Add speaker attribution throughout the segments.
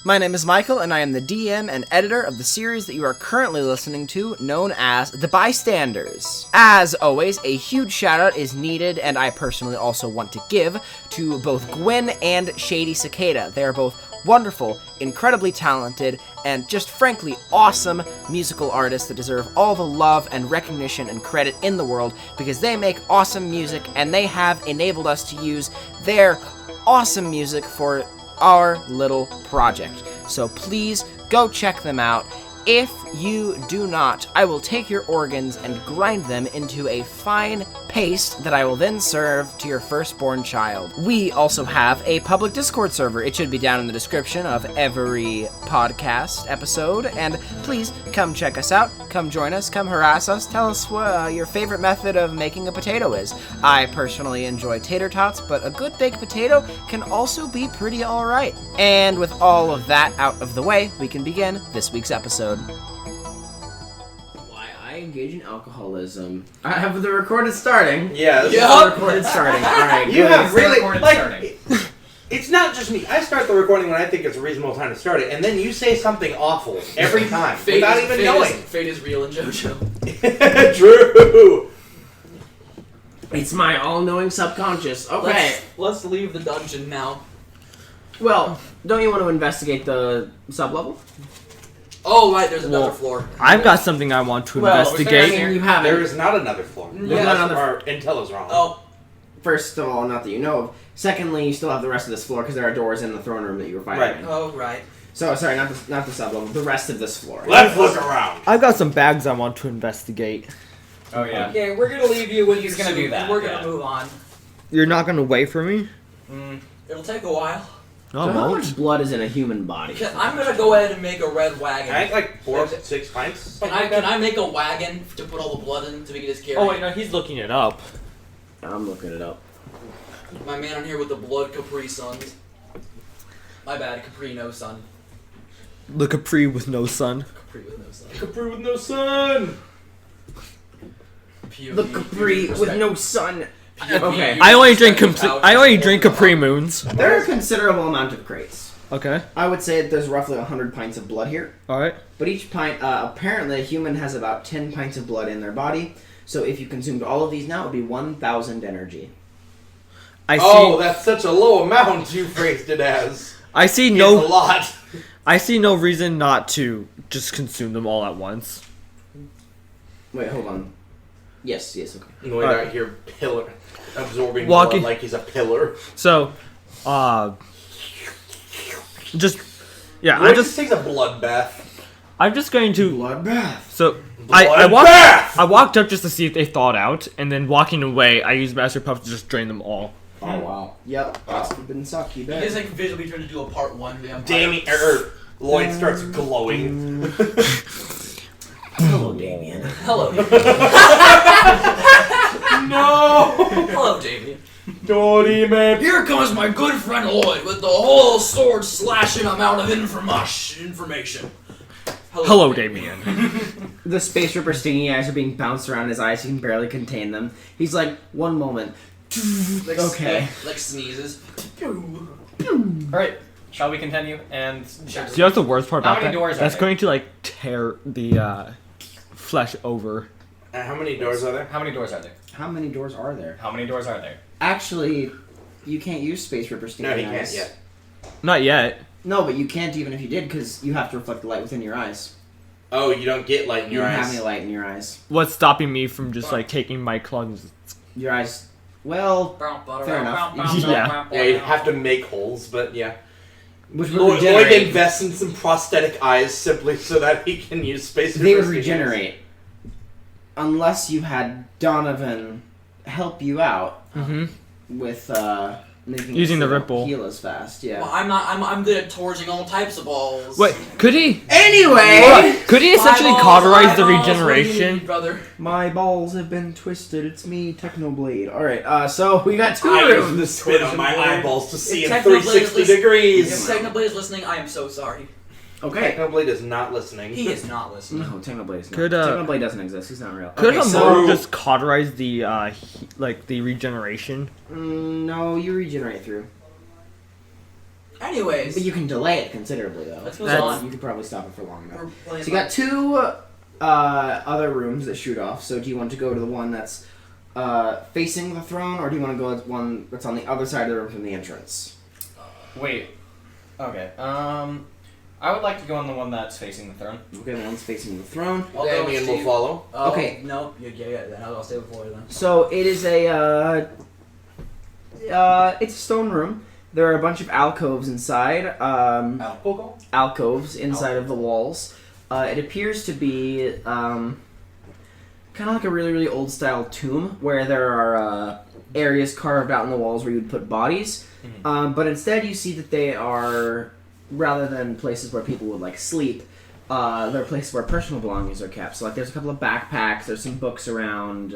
Speaker 1: My name is Michael, and I am the DM and editor of the series that you are currently listening to, known as The Bystanders. As always, a huge shout out is needed, and I personally also want to give, to both Gwinn and Shady Cicada. They are both wonderful, incredibly talented, and just frankly awesome musical artists that deserve all the love and recognition and credit in the world because they make awesome music and they have enabled us to use their awesome music for our little project. So please go check them out. If you do not, I will take your organs and grind them into a fine paste that I will then serve to your firstborn child. We also have a public Discord server. It should be down in the description of every podcast episode. And please come check us out. Come join us. Come harass us. Tell us what your favorite method of making a potato is. I personally enjoy tater tots, but a good baked potato can also be pretty alright. And with all of that out of the way, we can begin this week's episode. Why I engage in alcoholism. I have the recorded starting.
Speaker 2: Yeah, this
Speaker 1: is the recorded starting. Alright,
Speaker 2: you have really,
Speaker 3: starting.
Speaker 2: It's not just me. I start the recording when I think it's a reasonable time to start it, and then you say something awful every time without even knowing.
Speaker 3: Fate is real in JoJo.
Speaker 2: True.
Speaker 1: It's my all-knowing subconscious. Okay.
Speaker 3: Let's leave the dungeon now.
Speaker 1: Well, don't you want to investigate the sub-level?
Speaker 3: Oh, right, there's another floor.
Speaker 4: I've got something I want to investigate.
Speaker 1: I mean, you haven't.
Speaker 2: There is not another floor. Our intel is wrong.
Speaker 3: Oh.
Speaker 1: First of all, not that you know of. Secondly, you still have the rest of this floor because there are doors in the throne room that you were fighting in.
Speaker 3: Oh, right.
Speaker 1: So, sorry, not the sub-level, the rest of this floor.
Speaker 2: Let's look around.
Speaker 4: I've got some bags I want to investigate.
Speaker 5: Oh, yeah.
Speaker 3: Okay, we're gonna leave you when
Speaker 5: He's gonna do that,
Speaker 3: We're gonna move on.
Speaker 4: You're not gonna wait for me?
Speaker 3: It'll take a while.
Speaker 4: No,
Speaker 1: So
Speaker 4: I
Speaker 1: how
Speaker 4: won't.
Speaker 1: much blood is in a human body?
Speaker 3: I'm gonna go ahead and make a red wagon.
Speaker 2: I like 4 or 6 pints.
Speaker 3: Can I make a wagon to put all the blood in to make it just carry?
Speaker 4: Oh wait, no, he's looking it up.
Speaker 1: I'm looking it up.
Speaker 3: My man on here with the blood Capri Suns. My bad, Capri no sun.
Speaker 4: The Capri with no sun.
Speaker 3: Capri with no sun.
Speaker 2: Capri with no sun.
Speaker 1: The Capri with no sun. Okay.
Speaker 4: I only drink Capri Moons.
Speaker 1: There are a considerable amount of crates.
Speaker 4: Okay.
Speaker 1: I would say that there's roughly 100 pints of blood here.
Speaker 4: Alright.
Speaker 1: But each pint, apparently a human has about 10 pints of blood in their body. So if you consumed all of these now, it would be 1,000 energy.
Speaker 2: That's such a low amount you phrased it as.
Speaker 4: I see
Speaker 2: It's a
Speaker 4: no
Speaker 2: lot.
Speaker 4: I see no reason not to just consume them all at once.
Speaker 1: Wait, hold on. Yes, okay.
Speaker 2: No, out here absorbing
Speaker 4: Walking-
Speaker 2: blood like he's a pillar.
Speaker 4: So, just yeah,
Speaker 2: What just takes a bloodbath.
Speaker 4: I'm just going to
Speaker 1: Bloodbath.
Speaker 4: so
Speaker 2: Bloodbath!
Speaker 4: I walked up just to see if they thawed out, and then walking away, I used Master Puff to just drain them all.
Speaker 1: Oh, wow. Yep. That's been suck, you
Speaker 3: You
Speaker 1: bet.
Speaker 3: guys like visually trying to do a part 1 of the Empire.
Speaker 2: Lloyd starts glowing.
Speaker 1: Hello, Damien.
Speaker 3: Hello.
Speaker 2: No!
Speaker 3: Hello, Damien.
Speaker 2: Naughty man.
Speaker 3: Here comes my good friend Lloyd with the whole sword slashing amount of information.
Speaker 4: Hello, Damien.
Speaker 1: The Space Ripper stinging eyes are being bounced around his eyes. He can barely contain them. He's like, one moment.
Speaker 3: Like,
Speaker 1: Okay.
Speaker 3: Like sneezes.
Speaker 5: Alright, shall we continue? And
Speaker 4: See, that's the worst part
Speaker 5: How
Speaker 4: about
Speaker 5: many
Speaker 4: that?
Speaker 5: doors are
Speaker 4: That's
Speaker 5: there?
Speaker 4: going to like tear the flesh over.
Speaker 2: How many doors are there?
Speaker 5: how many doors are there?
Speaker 1: How many doors are there?
Speaker 5: How many doors are there?
Speaker 1: Actually, you can't use Space Ripper stinging
Speaker 2: No, he
Speaker 1: eyes.
Speaker 2: can't yet.
Speaker 4: Not yet.
Speaker 1: No, but you can't even if you did, because you have to reflect the light within your eyes.
Speaker 2: Oh, you don't get light in
Speaker 1: You
Speaker 2: your
Speaker 1: don't have
Speaker 2: eyes.
Speaker 1: any light in your eyes.
Speaker 4: What's stopping me from just like taking my claws?
Speaker 1: Your eyes... Well, fair enough.
Speaker 4: Yeah.
Speaker 2: Yeah, you have to make holes, but yeah.
Speaker 1: Which would
Speaker 2: Lloyd
Speaker 1: regenerate.
Speaker 2: invests in some prosthetic eyes simply so that he can use space.
Speaker 1: They would
Speaker 2: reversing
Speaker 1: regenerate. Unless you had Donovan help you out
Speaker 4: Mm-hmm.
Speaker 1: with making
Speaker 4: Using
Speaker 1: it
Speaker 4: the
Speaker 1: so
Speaker 4: ripple.
Speaker 1: heal as fast, yeah.
Speaker 3: Well, I'm good at torching all types of balls.
Speaker 4: Wait, could he?
Speaker 1: Anyway!
Speaker 4: Could he essentially
Speaker 3: Eyeballs,
Speaker 4: cauterize the
Speaker 3: eyeballs, what do you
Speaker 4: regeneration?
Speaker 3: need, brother?
Speaker 1: My balls have been twisted. It's me, Technoblade. Alright, so we got 2
Speaker 2: I use
Speaker 1: rooms.
Speaker 2: the spit on my eyeballs to see in
Speaker 3: If Technoblade
Speaker 2: 360
Speaker 3: is
Speaker 2: degrees.
Speaker 3: If Technoblade is listening, I am so sorry.
Speaker 1: Okay.
Speaker 2: Technoblade is not listening.
Speaker 3: He is not listening.
Speaker 1: No, Technoblade is not.
Speaker 4: Could,
Speaker 1: Technoblade doesn't exist. He's not real.
Speaker 4: Could
Speaker 1: okay,
Speaker 4: a
Speaker 1: so,
Speaker 4: monk just cauterize the the regeneration?
Speaker 1: no, you regenerate through.
Speaker 3: Anyways.
Speaker 1: But you can delay it considerably, though.
Speaker 5: Let's move on.
Speaker 1: You could probably stop it for long enough.
Speaker 3: We're playing
Speaker 1: So you got two other rooms that shoot off. So do you want to go to the one that's facing the throne, or do you want to go to the one that's on the other side of the room from the entrance?
Speaker 5: Wait. Okay. I would like to go on the one that's facing the throne.
Speaker 1: Okay, the one's facing the throne.
Speaker 3: I'll go,
Speaker 2: Damien will
Speaker 3: Steve.
Speaker 2: follow.
Speaker 3: Oh,
Speaker 1: Okay.
Speaker 3: No. Yeah. Then I'll stay before you then.
Speaker 1: So it is it's a stone room. There are a bunch of alcoves inside. Alcoves inside of the walls. It appears to be kind of like a really, really old style tomb where there are areas carved out in the walls where you'd put bodies.
Speaker 5: Mm-hmm.
Speaker 1: But instead you see that they are, rather than places where people would like sleep, they're places where personal belongings are kept. So like there's a couple of backpacks, there's some books around,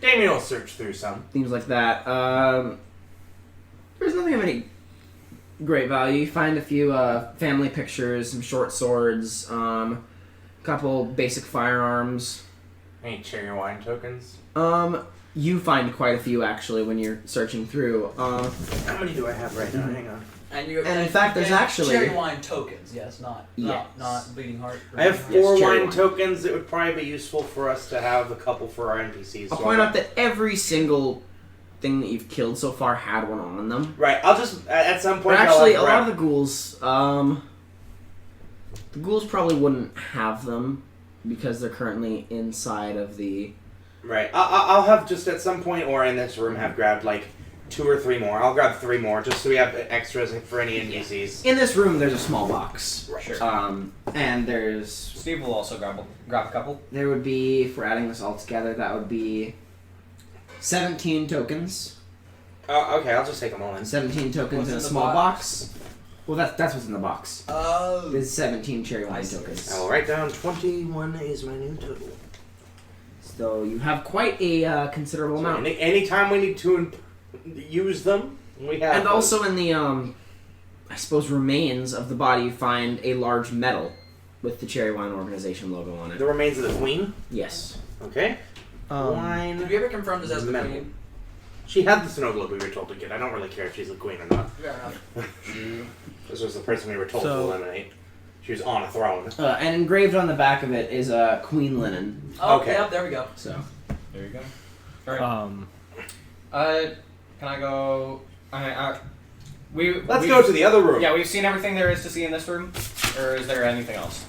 Speaker 2: Damien will search through some.
Speaker 1: things like that. There's nothing of any great value. You find a few family pictures, some short swords, couple basic firearms.
Speaker 2: Any cherry wine tokens?
Speaker 1: You find quite a few actually when you're searching through.
Speaker 2: How many do I have right now? Hang on.
Speaker 3: And
Speaker 1: in fact, there's actually
Speaker 3: cherry wine tokens. Yes, not bleeding heart.
Speaker 2: I have 4
Speaker 1: Yes, cherry
Speaker 2: wine
Speaker 1: wine.
Speaker 2: tokens. It would probably be useful for us to have a couple for our NPCs.
Speaker 1: I'll
Speaker 2: so
Speaker 1: point out that every single thing that you've killed so far had one on them.
Speaker 2: Right, I'll just at some
Speaker 1: But
Speaker 2: point.
Speaker 1: actually, a
Speaker 2: I'll
Speaker 1: lot of the ghouls, probably wouldn't have them because they're currently inside of the.
Speaker 2: Right, I'll have just at some point or in this room have grabbed like 2 or 3 more. I'll grab 3 more just so we have extras for any NPCs.
Speaker 1: In this room, there's a small box.
Speaker 2: Right.
Speaker 5: Sure.
Speaker 1: And there's.
Speaker 5: Steve will also grab a couple.
Speaker 1: There would be, if we're adding this all together, that would be 17 tokens.
Speaker 2: Okay, I'll just take them all in.
Speaker 1: 17 tokens
Speaker 3: What's
Speaker 1: in a
Speaker 3: in the
Speaker 1: small
Speaker 3: box?
Speaker 1: box. Well, that's what's in the box.
Speaker 3: Oh.
Speaker 1: There's 17 cherry
Speaker 3: I
Speaker 1: wine
Speaker 3: see.
Speaker 1: tokens.
Speaker 2: I'll write down 21 is my new total.
Speaker 1: So you have quite a considerable
Speaker 2: So
Speaker 1: amount.
Speaker 2: anytime we need to use them, we have.
Speaker 1: And
Speaker 2: those.
Speaker 1: also in the, I suppose, remains of the body, you find a large medal with the Cherry Wine Organization logo on it.
Speaker 2: the remains of the queen.
Speaker 1: Yes.
Speaker 2: Okay.
Speaker 3: Did
Speaker 2: Wine.
Speaker 3: we ever confirm this as the
Speaker 2: Metal.
Speaker 3: queen?
Speaker 2: She had the snow globe we were told to get. I don't really care if she's the queen or not.
Speaker 3: Fair enough.
Speaker 2: This was the person we were told to
Speaker 4: So-
Speaker 2: eliminate. She was on a throne.
Speaker 1: And engraved on the back of it is Queen Linen.
Speaker 3: Oh,
Speaker 2: Okay.
Speaker 3: Yep, there we go.
Speaker 1: So.
Speaker 5: There you go. Alright. Can I go?
Speaker 2: Let's go to the other room.
Speaker 5: Yeah, we've seen everything there is to see in this room, or is there anything else?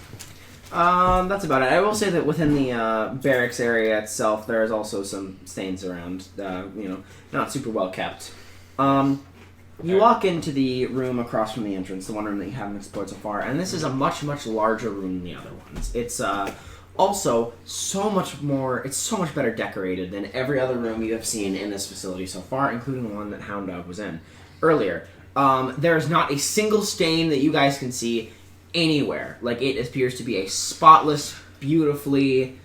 Speaker 1: That's about it. I will say that within the barracks area itself, there is also some stains around. Not super well kept. You walk into the room across from the entrance, the one room that you haven't explored so far, and this is a much, much larger room than the other ones. It's also so much more. It's so much better decorated than every other room you have seen in this facility so far, including the one that Hound Dog was in earlier. There is not a single stain that you guys can see anywhere. Like, it appears to be a spotless, beautifully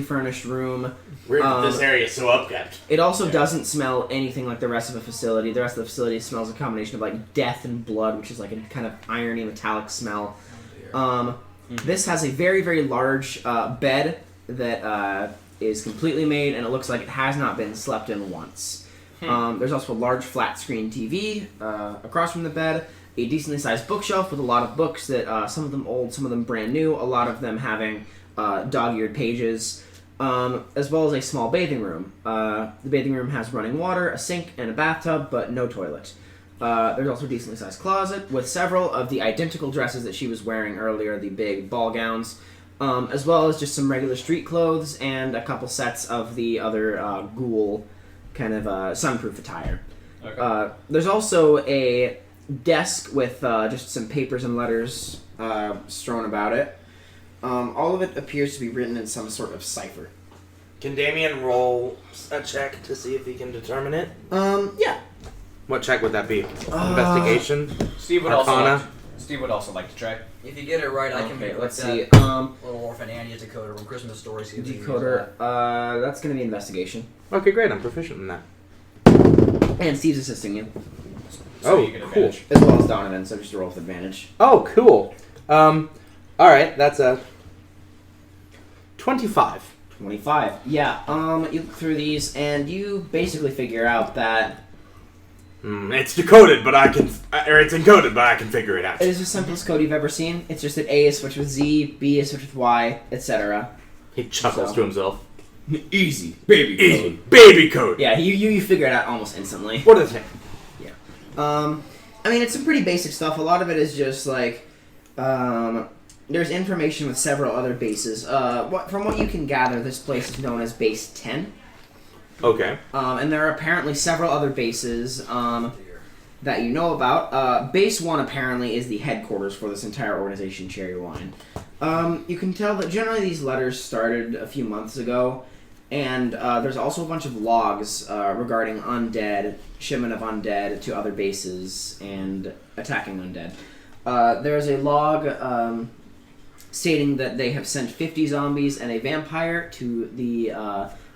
Speaker 1: furnished room.
Speaker 2: Weird that this area is so upkept.
Speaker 1: It also doesn't smell anything like the rest of the facility. The rest of the facility smells a combination of like death and blood, which is like a kind of irony metallic smell. This has a very, very large bed that is completely made, and it looks like it has not been slept in once. There's also a large flat screen TV across from the bed, a decently sized bookshelf with a lot of books that some of them old, some of them brand new, a lot of them having dog-eared pages, as well as a small bathing room. The bathing room has running water, a sink, and a bathtub, but no toilet. There's also a decently sized closet with several of the identical dresses that she was wearing earlier, the big ball gowns, as well as just some regular street clothes and a couple sets of the other ghoul kind of sunproof attire.
Speaker 5: Okay.
Speaker 1: There's also a desk with just some papers and letters strewn about it. All of it appears to be written in some sort of cipher.
Speaker 2: Can Damien roll a check to see if he can determine it?
Speaker 1: Yeah.
Speaker 2: What check would that be? Investigation?
Speaker 5: Steve would
Speaker 2: Arcana?
Speaker 5: also like to try.
Speaker 3: If you get it right, I can
Speaker 1: Okay,
Speaker 3: make
Speaker 1: let's
Speaker 3: like
Speaker 1: see.
Speaker 3: that Little Orphan Annie's decoder from Christmas Story. See if you can use
Speaker 1: Decoder. That's going to be investigation.
Speaker 2: Okay, great. I'm proficient in that.
Speaker 1: And Steve's assisting you,
Speaker 5: So
Speaker 2: Oh,
Speaker 5: you get
Speaker 2: cool.
Speaker 5: advantage.
Speaker 1: as well as Donovan, so just roll with advantage.
Speaker 2: Oh, cool. Alright, that's a 25.
Speaker 1: 25. Yeah, you look through these, and you basically figure out that
Speaker 2: It's decoded, but it's encoded, but I can figure it out.
Speaker 1: It is the simplest code you've ever seen. It's just that A is switched with Z, B is switched with Y, etc.
Speaker 2: He chuckles to himself.
Speaker 3: Easy, baby.
Speaker 2: Easy, baby code.
Speaker 1: Yeah, you figure it out almost instantly.
Speaker 2: What is it?
Speaker 1: Yeah. I mean, it's some pretty basic stuff. A lot of it is just like, there's information with several other bases. From what you can gather, this place is known as Base 10.
Speaker 2: Okay.
Speaker 1: And there are apparently several other bases that you know about. Base 1 apparently is the headquarters for this entire organization, Cherry Wine. You can tell that generally these letters started a few months ago, and there's also a bunch of logs regarding undead, shipment of undead to other bases, and attacking undead. There's a log stating that they have sent 50 zombies and a vampire to the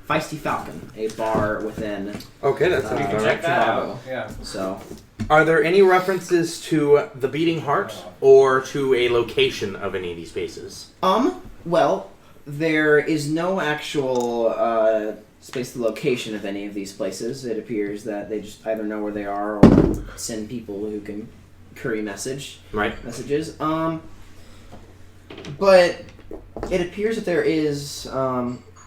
Speaker 1: Feisty Falcon, a bar within
Speaker 2: Okay, that's sounds all right.
Speaker 1: Chicago.
Speaker 5: Yeah.
Speaker 1: So,
Speaker 2: Are there any references to the Beating Heart or to a location of any of these bases?
Speaker 1: well, there is no actual space the location of any of these places. It appears that they just either know where they are or send people who can courier messages. But it appears that there is.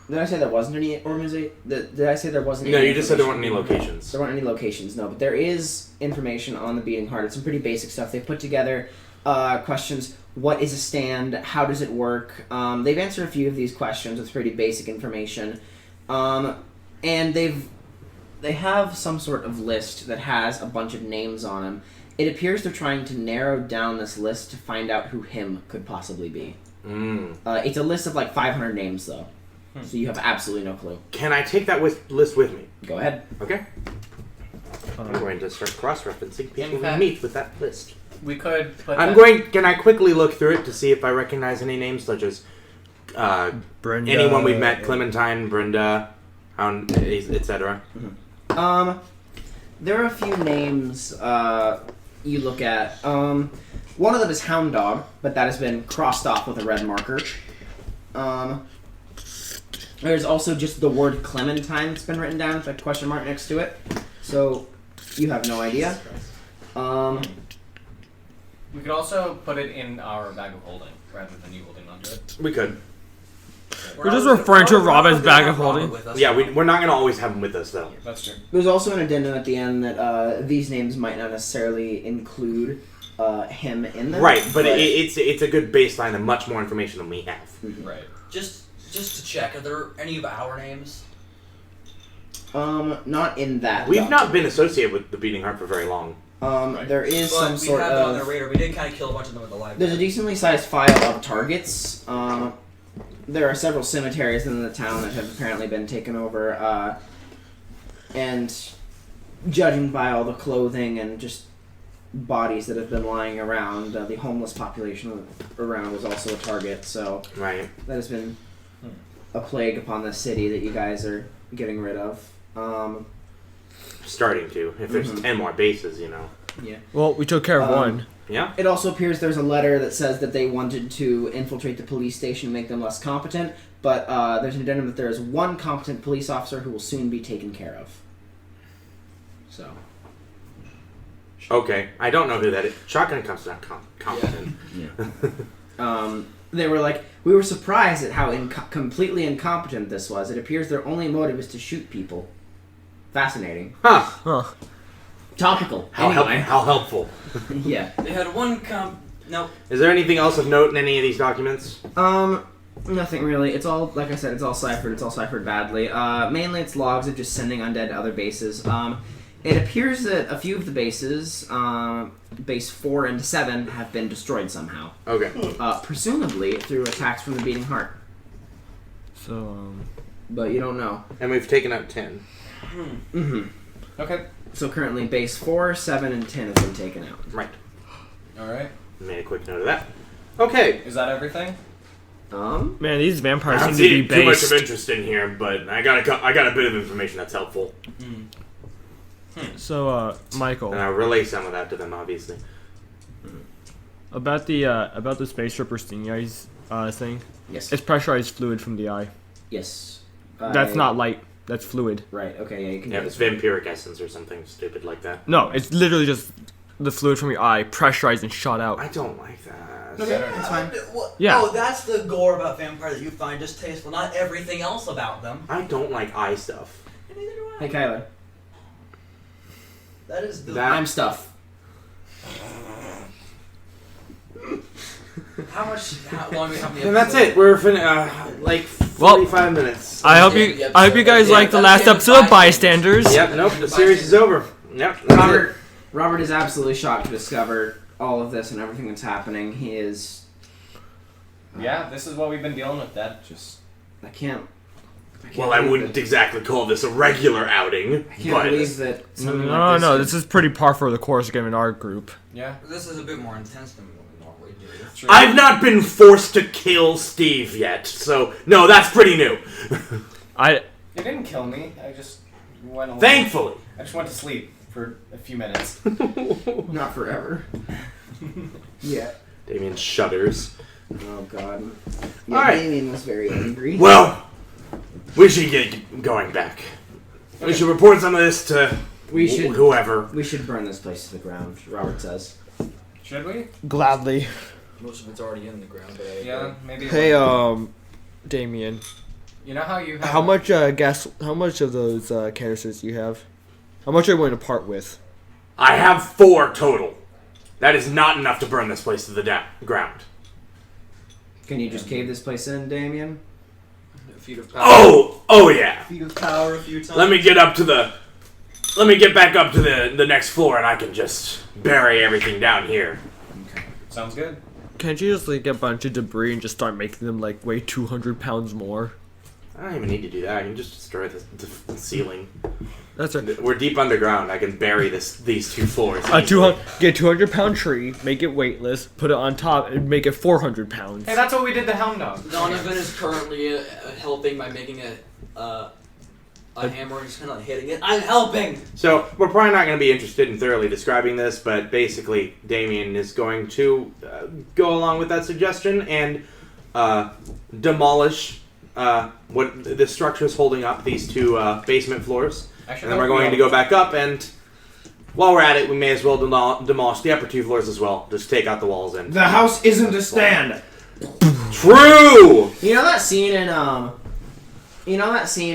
Speaker 1: Did I say there wasn't any organization? Did I say there wasn't?
Speaker 2: No,
Speaker 1: any
Speaker 2: you just said there weren't
Speaker 1: information?
Speaker 2: any locations.
Speaker 1: There weren't any locations, no. But there is information on the Beating Heart. It's some pretty basic stuff. They put together questions. What is a stand? How does it work? They've answered a few of these questions with pretty basic information. And they have some sort of list that has a bunch of names on them. It appears they're trying to narrow down this list to find out who him could possibly be. It's a list of like 500 names, though. So you have absolutely no clue.
Speaker 2: Can I take that list with me?
Speaker 1: Go ahead.
Speaker 2: Okay. I'm going to start cross-referencing people who
Speaker 5: fact-
Speaker 2: meet with that list.
Speaker 5: We could put
Speaker 2: Can I quickly look through it to see if I recognize any names, such as
Speaker 4: Brenda,
Speaker 2: anyone we've met, Clementine, Brenda, etc.?
Speaker 1: There are a few names you look at. One of them is Hound Dog, but that has been crossed off with a red marker. There's also just the word Clementine that's been written down with a question mark next to it. So you have no idea.
Speaker 5: We could also put it in our bag of holding rather than you holding onto it.
Speaker 2: We could.
Speaker 4: We're just referring to Rob as bag of holding.
Speaker 2: Yeah, we're not going to always have them with us, though.
Speaker 5: That's true.
Speaker 1: There's also an addendum at the end that these names might not necessarily include him in them.
Speaker 2: Right, but it's a good baseline of much more information than we have.
Speaker 5: Right.
Speaker 3: Just to check, are there any of our names?
Speaker 1: Not in that.
Speaker 2: We've
Speaker 1: document.
Speaker 2: not been associated with the Beating Heart for very long.
Speaker 1: There is
Speaker 3: But
Speaker 1: some
Speaker 3: we
Speaker 1: sort
Speaker 3: had them on the
Speaker 1: of.
Speaker 3: radar. We did kind of kill a bunch of them in the library.
Speaker 1: There's a decently sized file of targets. There are several cemeteries in the town that have apparently been taken over, and judging by all the clothing and just bodies that have been lying around, the homeless population around was also a target. So
Speaker 2: Right.
Speaker 1: that has been a plague upon the city that you guys are getting rid of.
Speaker 2: Starting to. If there's 10 more bases,
Speaker 1: Yeah.
Speaker 4: Well, we took care of one.
Speaker 2: Yeah?
Speaker 1: It also appears there's a letter that says that they wanted to infiltrate the police station and make them less competent, but there's an addendum that there is one competent police officer who will soon be taken care of. So.
Speaker 2: Okay. I don't know who that is. Shotgun Cup's not competent.
Speaker 1: They were like, we were surprised at how completely incompetent this was. It appears their only motive is to shoot people. Fascinating.
Speaker 2: Huh.
Speaker 1: Topical.
Speaker 2: How
Speaker 1: Anyway.
Speaker 2: helpful.
Speaker 1: Yeah.
Speaker 3: They had one No.
Speaker 2: Is there anything else of note in any of these documents?
Speaker 1: Nothing really. It's all, like I said, it's all ciphered. It's all ciphered badly. Mainly it's logs of just sending undead to other bases. It appears that a few of the bases, base 4 and 7, have been destroyed somehow.
Speaker 2: Okay.
Speaker 1: Presumably through attacks from the Beating Heart.
Speaker 4: So,
Speaker 1: But you don't know.
Speaker 2: And we've taken out 10.
Speaker 1: Mm-hmm.
Speaker 5: Okay.
Speaker 1: So currently base 4, 7, and 10 have been taken out.
Speaker 2: Right.
Speaker 5: Alright.
Speaker 2: Made a quick note of that. Okay.
Speaker 5: Is that everything?
Speaker 4: man, these
Speaker 2: I
Speaker 4: vampires
Speaker 2: don't
Speaker 4: seem to be
Speaker 2: see too much
Speaker 4: based.
Speaker 2: of interest in here, but I got a bit of information that's helpful.
Speaker 4: So, Michael,
Speaker 2: And I'll relay some of that to them, obviously.
Speaker 4: about the space tripper stinging eyes thing.
Speaker 1: Yes.
Speaker 4: It's pressurized fluid from the eye.
Speaker 1: Yes.
Speaker 4: That's not light. That's fluid.
Speaker 1: Right. Okay. Yeah, you can.
Speaker 2: Yeah,
Speaker 1: do
Speaker 2: it's
Speaker 1: it.
Speaker 2: vampiric essence or something stupid like that.
Speaker 4: No, it's literally just the fluid from your eye pressurized and shot out.
Speaker 2: I don't like that.
Speaker 1: Okay, that's fine.
Speaker 4: Yeah.
Speaker 3: Oh, that's the gore about vampire that you find distasteful, not everything else about them.
Speaker 2: I don't like eye stuff.
Speaker 3: And neither do I.
Speaker 1: Hey, Kyler.
Speaker 3: That is the...
Speaker 2: That-
Speaker 1: I'm stuff.
Speaker 3: How long do we have the
Speaker 2: And that's it. We're like 45 minutes.
Speaker 4: I hope you guys liked the last episode of Bystanders.
Speaker 2: Yep. Nope. The series is over. Yep. That's it.
Speaker 1: Robert is absolutely shocked to discover all of this and everything that's happening. He is.
Speaker 5: Yeah, this is what we've been dealing with, Dad.
Speaker 1: I can't
Speaker 2: Well, I
Speaker 1: believe
Speaker 2: wouldn't
Speaker 1: that-
Speaker 2: exactly call this a regular outing,
Speaker 1: I can't
Speaker 2: but
Speaker 1: believe that. something
Speaker 4: No,
Speaker 1: like
Speaker 4: no,
Speaker 1: this
Speaker 4: this is pretty par for the course again in our group.
Speaker 5: Yeah.
Speaker 3: This is a bit more intense than what we normally do.
Speaker 5: True.
Speaker 2: I've not been forced to kill Steve yet, so no, that's pretty new.
Speaker 5: It didn't kill me. I just went away.
Speaker 2: Thankfully.
Speaker 5: I just went to sleep for a few minutes.
Speaker 1: Not forever. Yeah.
Speaker 2: Damien shudders.
Speaker 1: Oh God. Yeah,
Speaker 2: All right.
Speaker 1: Damien was very angry.
Speaker 2: Well, we should get going back. We should report some of this to whoever.
Speaker 1: We should burn this place to the ground. Robert says.
Speaker 5: Should we?
Speaker 4: Gladly.
Speaker 3: Most of it's already in the ground, but
Speaker 5: Yeah, maybe.
Speaker 4: Hey, Damien.
Speaker 5: You know how you have.
Speaker 4: How much How much of those canisters do you have? How much are you going to part with?
Speaker 2: I have 4 total. That is not enough to burn this place to the ground.
Speaker 1: Can you just cave this place in, Damien?
Speaker 3: feet of power.
Speaker 2: Oh yeah.
Speaker 3: Feet of power a few times.
Speaker 2: Let me get back up to the next floor, and I can just bury everything down here.
Speaker 5: Okay. Sounds good.
Speaker 4: Can't you just like get a bunch of debris and just start making them like weigh 200 pounds more?
Speaker 2: I don't even need to do that. I can just destroy the ceiling.
Speaker 4: That's right.
Speaker 2: We're deep underground. I can bury these 2 floors.
Speaker 4: A 200-pound tree, make it weightless, put it on top, and make it 400 pounds.
Speaker 5: Hey, that's what we did to Hound Dog.
Speaker 3: Donovan is currently helping by making a hammer and just kind of like hitting it. I'm helping!
Speaker 2: So, we're probably not going to be interested in thoroughly describing this, but basically, Damien is going to go along with that suggestion and demolish what the structure is holding up, these 2 basement floors.
Speaker 5: Actually,
Speaker 2: And then we're going to go back up, and while we're at it, we may as well demolish the upper 2 floors as well. Just take out the walls and...
Speaker 6: The house isn't a stand.
Speaker 2: True!
Speaker 1: You know that scene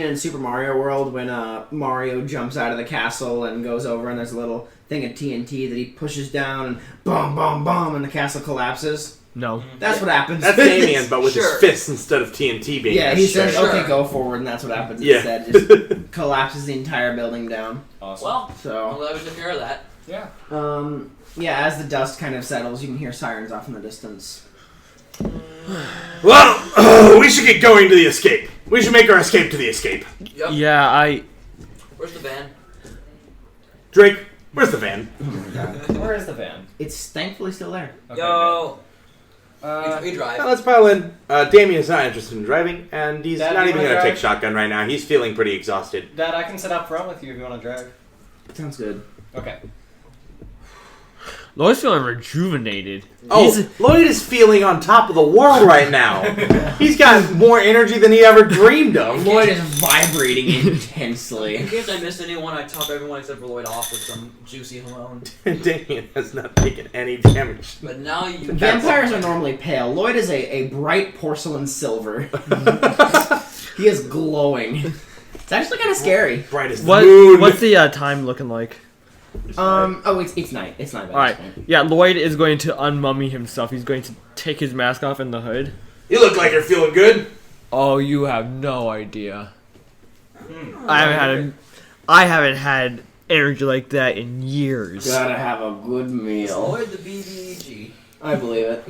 Speaker 1: in Super Mario World when Mario jumps out of the castle and goes over and there's a little thing of TNT that he pushes down and boom, boom, boom, and the castle collapses?
Speaker 4: No.
Speaker 1: That's what happens.
Speaker 2: That's Damien, but with his
Speaker 3: Sure.
Speaker 2: fists instead of TNT being...
Speaker 1: Yeah, he says,
Speaker 3: Sure.
Speaker 1: okay, go forward, and that's what happens
Speaker 2: Yeah.
Speaker 1: instead. Just collapses the entire building down.
Speaker 5: Awesome.
Speaker 3: Well, I'm
Speaker 1: So,
Speaker 3: glad we took care of that.
Speaker 5: Yeah.
Speaker 1: yeah, as the dust kind of settles, you can hear sirens off in the distance.
Speaker 2: Well, we should get going to the escape. We should make our escape to the escape.
Speaker 3: Yep.
Speaker 4: Yeah,
Speaker 3: Where's the van?
Speaker 2: Drake, where's the van?
Speaker 5: Where is the van?
Speaker 1: It's thankfully still there.
Speaker 5: Okay,
Speaker 3: Yo!
Speaker 5: good.
Speaker 3: We drive.
Speaker 2: Let's pile in. Damien is not interested in driving, and he's
Speaker 5: Dad,
Speaker 2: not
Speaker 5: you
Speaker 2: even
Speaker 5: wanna
Speaker 2: going to
Speaker 5: drive?
Speaker 2: take shotgun right now. He's feeling pretty exhausted.
Speaker 5: Dad, I can sit up front with you if you want to drive.
Speaker 1: Sounds good.
Speaker 5: Okay.
Speaker 4: Lloyd's feeling rejuvenated.
Speaker 2: Oh, Lloyd is feeling on top of the world right now. He's got more energy than he ever dreamed of.
Speaker 1: Lloyd is vibrating intensely.
Speaker 3: In case I missed anyone, I top everyone except for Lloyd off with some juicy halone.
Speaker 2: Damien has not taken any damage.
Speaker 3: But now you...
Speaker 1: Vampires are normally pale. Lloyd is a bright porcelain silver. He is glowing. It's actually kind of scary.
Speaker 2: Bright as the moon.
Speaker 4: What's the time looking like?
Speaker 1: It's night. It's night.
Speaker 4: Alright, yeah, Lloyd is going to unmummy himself. He's going to take his mask off in the hood.
Speaker 2: You look like you're feeling good.
Speaker 4: Oh, you have no idea. I haven't had energy like that in years.
Speaker 1: Gotta have a good meal.
Speaker 3: Lloyd the BBG.
Speaker 1: I believe it.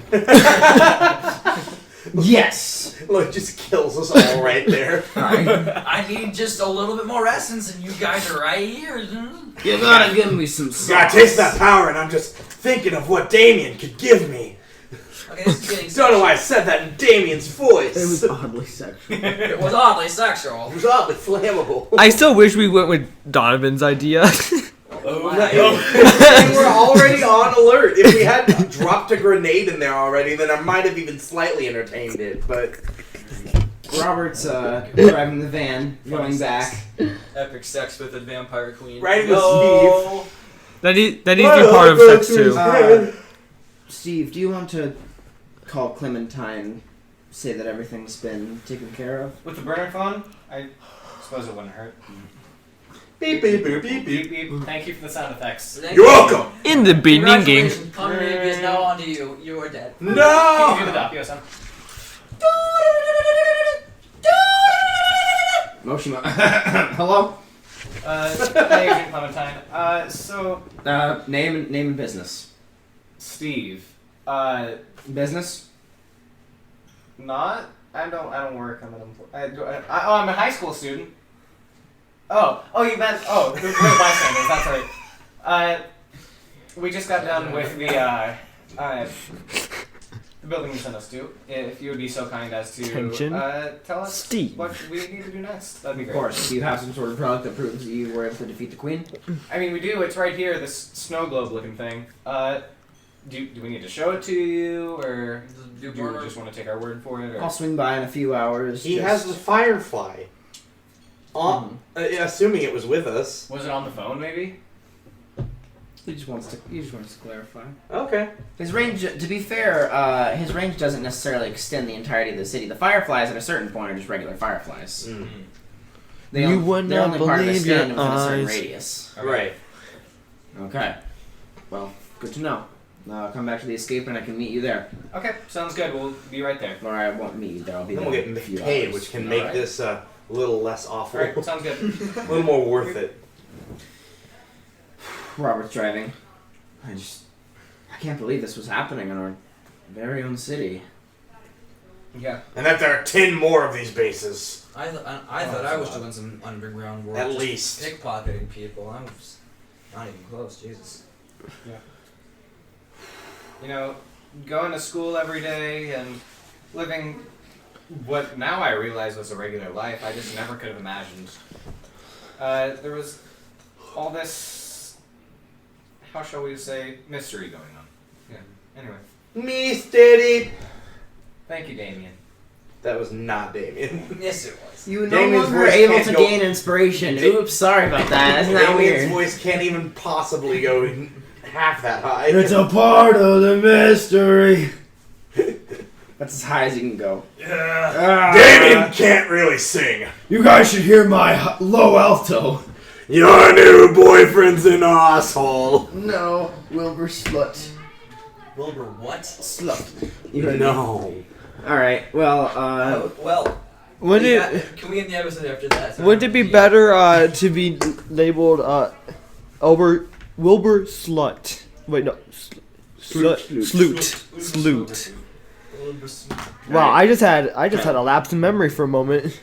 Speaker 1: Yes.
Speaker 2: Lloyd just kills us all right there.
Speaker 3: I need just a little bit more essence, and you guys are right here.
Speaker 1: You gotta give me some sauce.
Speaker 2: God, taste that power, and I'm just thinking of what Damien could give me.
Speaker 3: Okay, this is getting
Speaker 2: Don't know why I said that in Damien's voice.
Speaker 1: It was oddly sexual.
Speaker 3: It was oddly sexual.
Speaker 2: It was oddly flammable.
Speaker 4: I still wish we went with Donovan's idea.
Speaker 2: We're already on alert. If we had dropped a grenade in there already, then I might have even slightly entertained it, but
Speaker 1: Robert's driving the van, going back.
Speaker 3: Epic sex with a vampire queen.
Speaker 2: Riding with Steve.
Speaker 4: That needs to be part of sex too.
Speaker 1: Steve, do you want to call Clementine, say that everything's been taken care of?
Speaker 5: With the burner phone, I suppose it wouldn't hurt.
Speaker 2: Beep, beep, beep, beep, beep.
Speaker 5: Beep, beep. Thank you for the sound effects.
Speaker 3: Thank
Speaker 2: You're
Speaker 3: you.
Speaker 2: welcome.
Speaker 4: In the beginning.
Speaker 3: Congratulations, Connery is now on to you. You are dead.
Speaker 5: Can you
Speaker 2: No!
Speaker 5: do the doppio sound?
Speaker 1: Moshimo. Hello?
Speaker 5: Hey, Agent Clementine. So,
Speaker 1: Name and business.
Speaker 5: Steve.
Speaker 1: Business?
Speaker 5: Not. I don't work. I'm a high school student. Oh, you meant the bystanders. That's right. We just got done with the building you sent us to. If you would be so kind as to
Speaker 4: Attention.
Speaker 5: tell us
Speaker 4: Steve.
Speaker 5: what we need to do next, that'd be
Speaker 1: Of
Speaker 5: great.
Speaker 1: course. Do you have some sort of product that proves that you were able to defeat the queen?
Speaker 5: I mean, we do. It's right here. This snow globe looking thing. Do we need to show it to you, or do you just want to take our word for it? Or?
Speaker 1: I'll swing by in a few hours.
Speaker 2: He has the firefly. Assuming it was with us.
Speaker 5: Was it on the phone, maybe?
Speaker 1: He just wants to clarify.
Speaker 2: Okay.
Speaker 1: His range, to be fair, his range doesn't necessarily extend the entirety of the city. The fireflies at a certain point are just regular fireflies.
Speaker 2: Mm.
Speaker 4: You would
Speaker 1: they're
Speaker 4: not
Speaker 1: only part of a
Speaker 4: believe
Speaker 1: stand
Speaker 4: your
Speaker 1: within a certain
Speaker 4: eyes.
Speaker 1: radius.
Speaker 2: Right.
Speaker 1: Okay. Well, good to know. I'll come back to the escape and I can meet you there.
Speaker 5: Okay, sounds good. We'll be right there.
Speaker 1: Or I won't meet you there. I'll be
Speaker 2: Then
Speaker 1: there
Speaker 2: we'll
Speaker 1: in a
Speaker 2: get
Speaker 1: few
Speaker 2: paid,
Speaker 1: hours.
Speaker 2: which can make this a little less awful.
Speaker 5: Alright, sounds good.
Speaker 2: A little more worth it.
Speaker 1: Robert's driving. I can't believe this was happening in our very own city.
Speaker 5: Yeah.
Speaker 2: And that there are 10 more of these bases.
Speaker 3: I thought I was doing some underground work.
Speaker 2: At
Speaker 3: just
Speaker 2: least.
Speaker 3: pickpocketing people. I was not even close. Jesus.
Speaker 5: Yeah. You know, going to school every day and living what now I realize was a regular life, I just never could have imagined. There was all this, how shall we say, mystery going on. Yeah, anyway.
Speaker 2: Mystery.
Speaker 5: Thank you, Damien.
Speaker 2: That was not Damien.
Speaker 3: Yes, it was.
Speaker 1: You no
Speaker 2: Damien's
Speaker 1: longer
Speaker 2: voice
Speaker 1: able
Speaker 2: can't
Speaker 1: to
Speaker 2: go-
Speaker 1: gain inspiration. Oops, sorry about that. Isn't that
Speaker 2: Damien's
Speaker 1: weird?
Speaker 2: voice can't even possibly go half that high.
Speaker 6: It's a part of the mystery.
Speaker 1: That's as high as you can go.
Speaker 2: Damien can't really sing.
Speaker 6: You guys should hear my low alto.
Speaker 2: Your new boyfriend's an asshole.
Speaker 1: No, Wilbur slut.
Speaker 3: Wilbur, what?
Speaker 1: Slut. You heard me.
Speaker 2: No.
Speaker 1: Alright, well,
Speaker 3: Well.
Speaker 4: Wouldn't
Speaker 3: Yeah,
Speaker 4: it
Speaker 3: can we end the episode after that?
Speaker 4: wouldn't it be better to be labeled Wilbur Slut? Wait, no. Sloot. Wow, I just had a lapse in memory for a moment.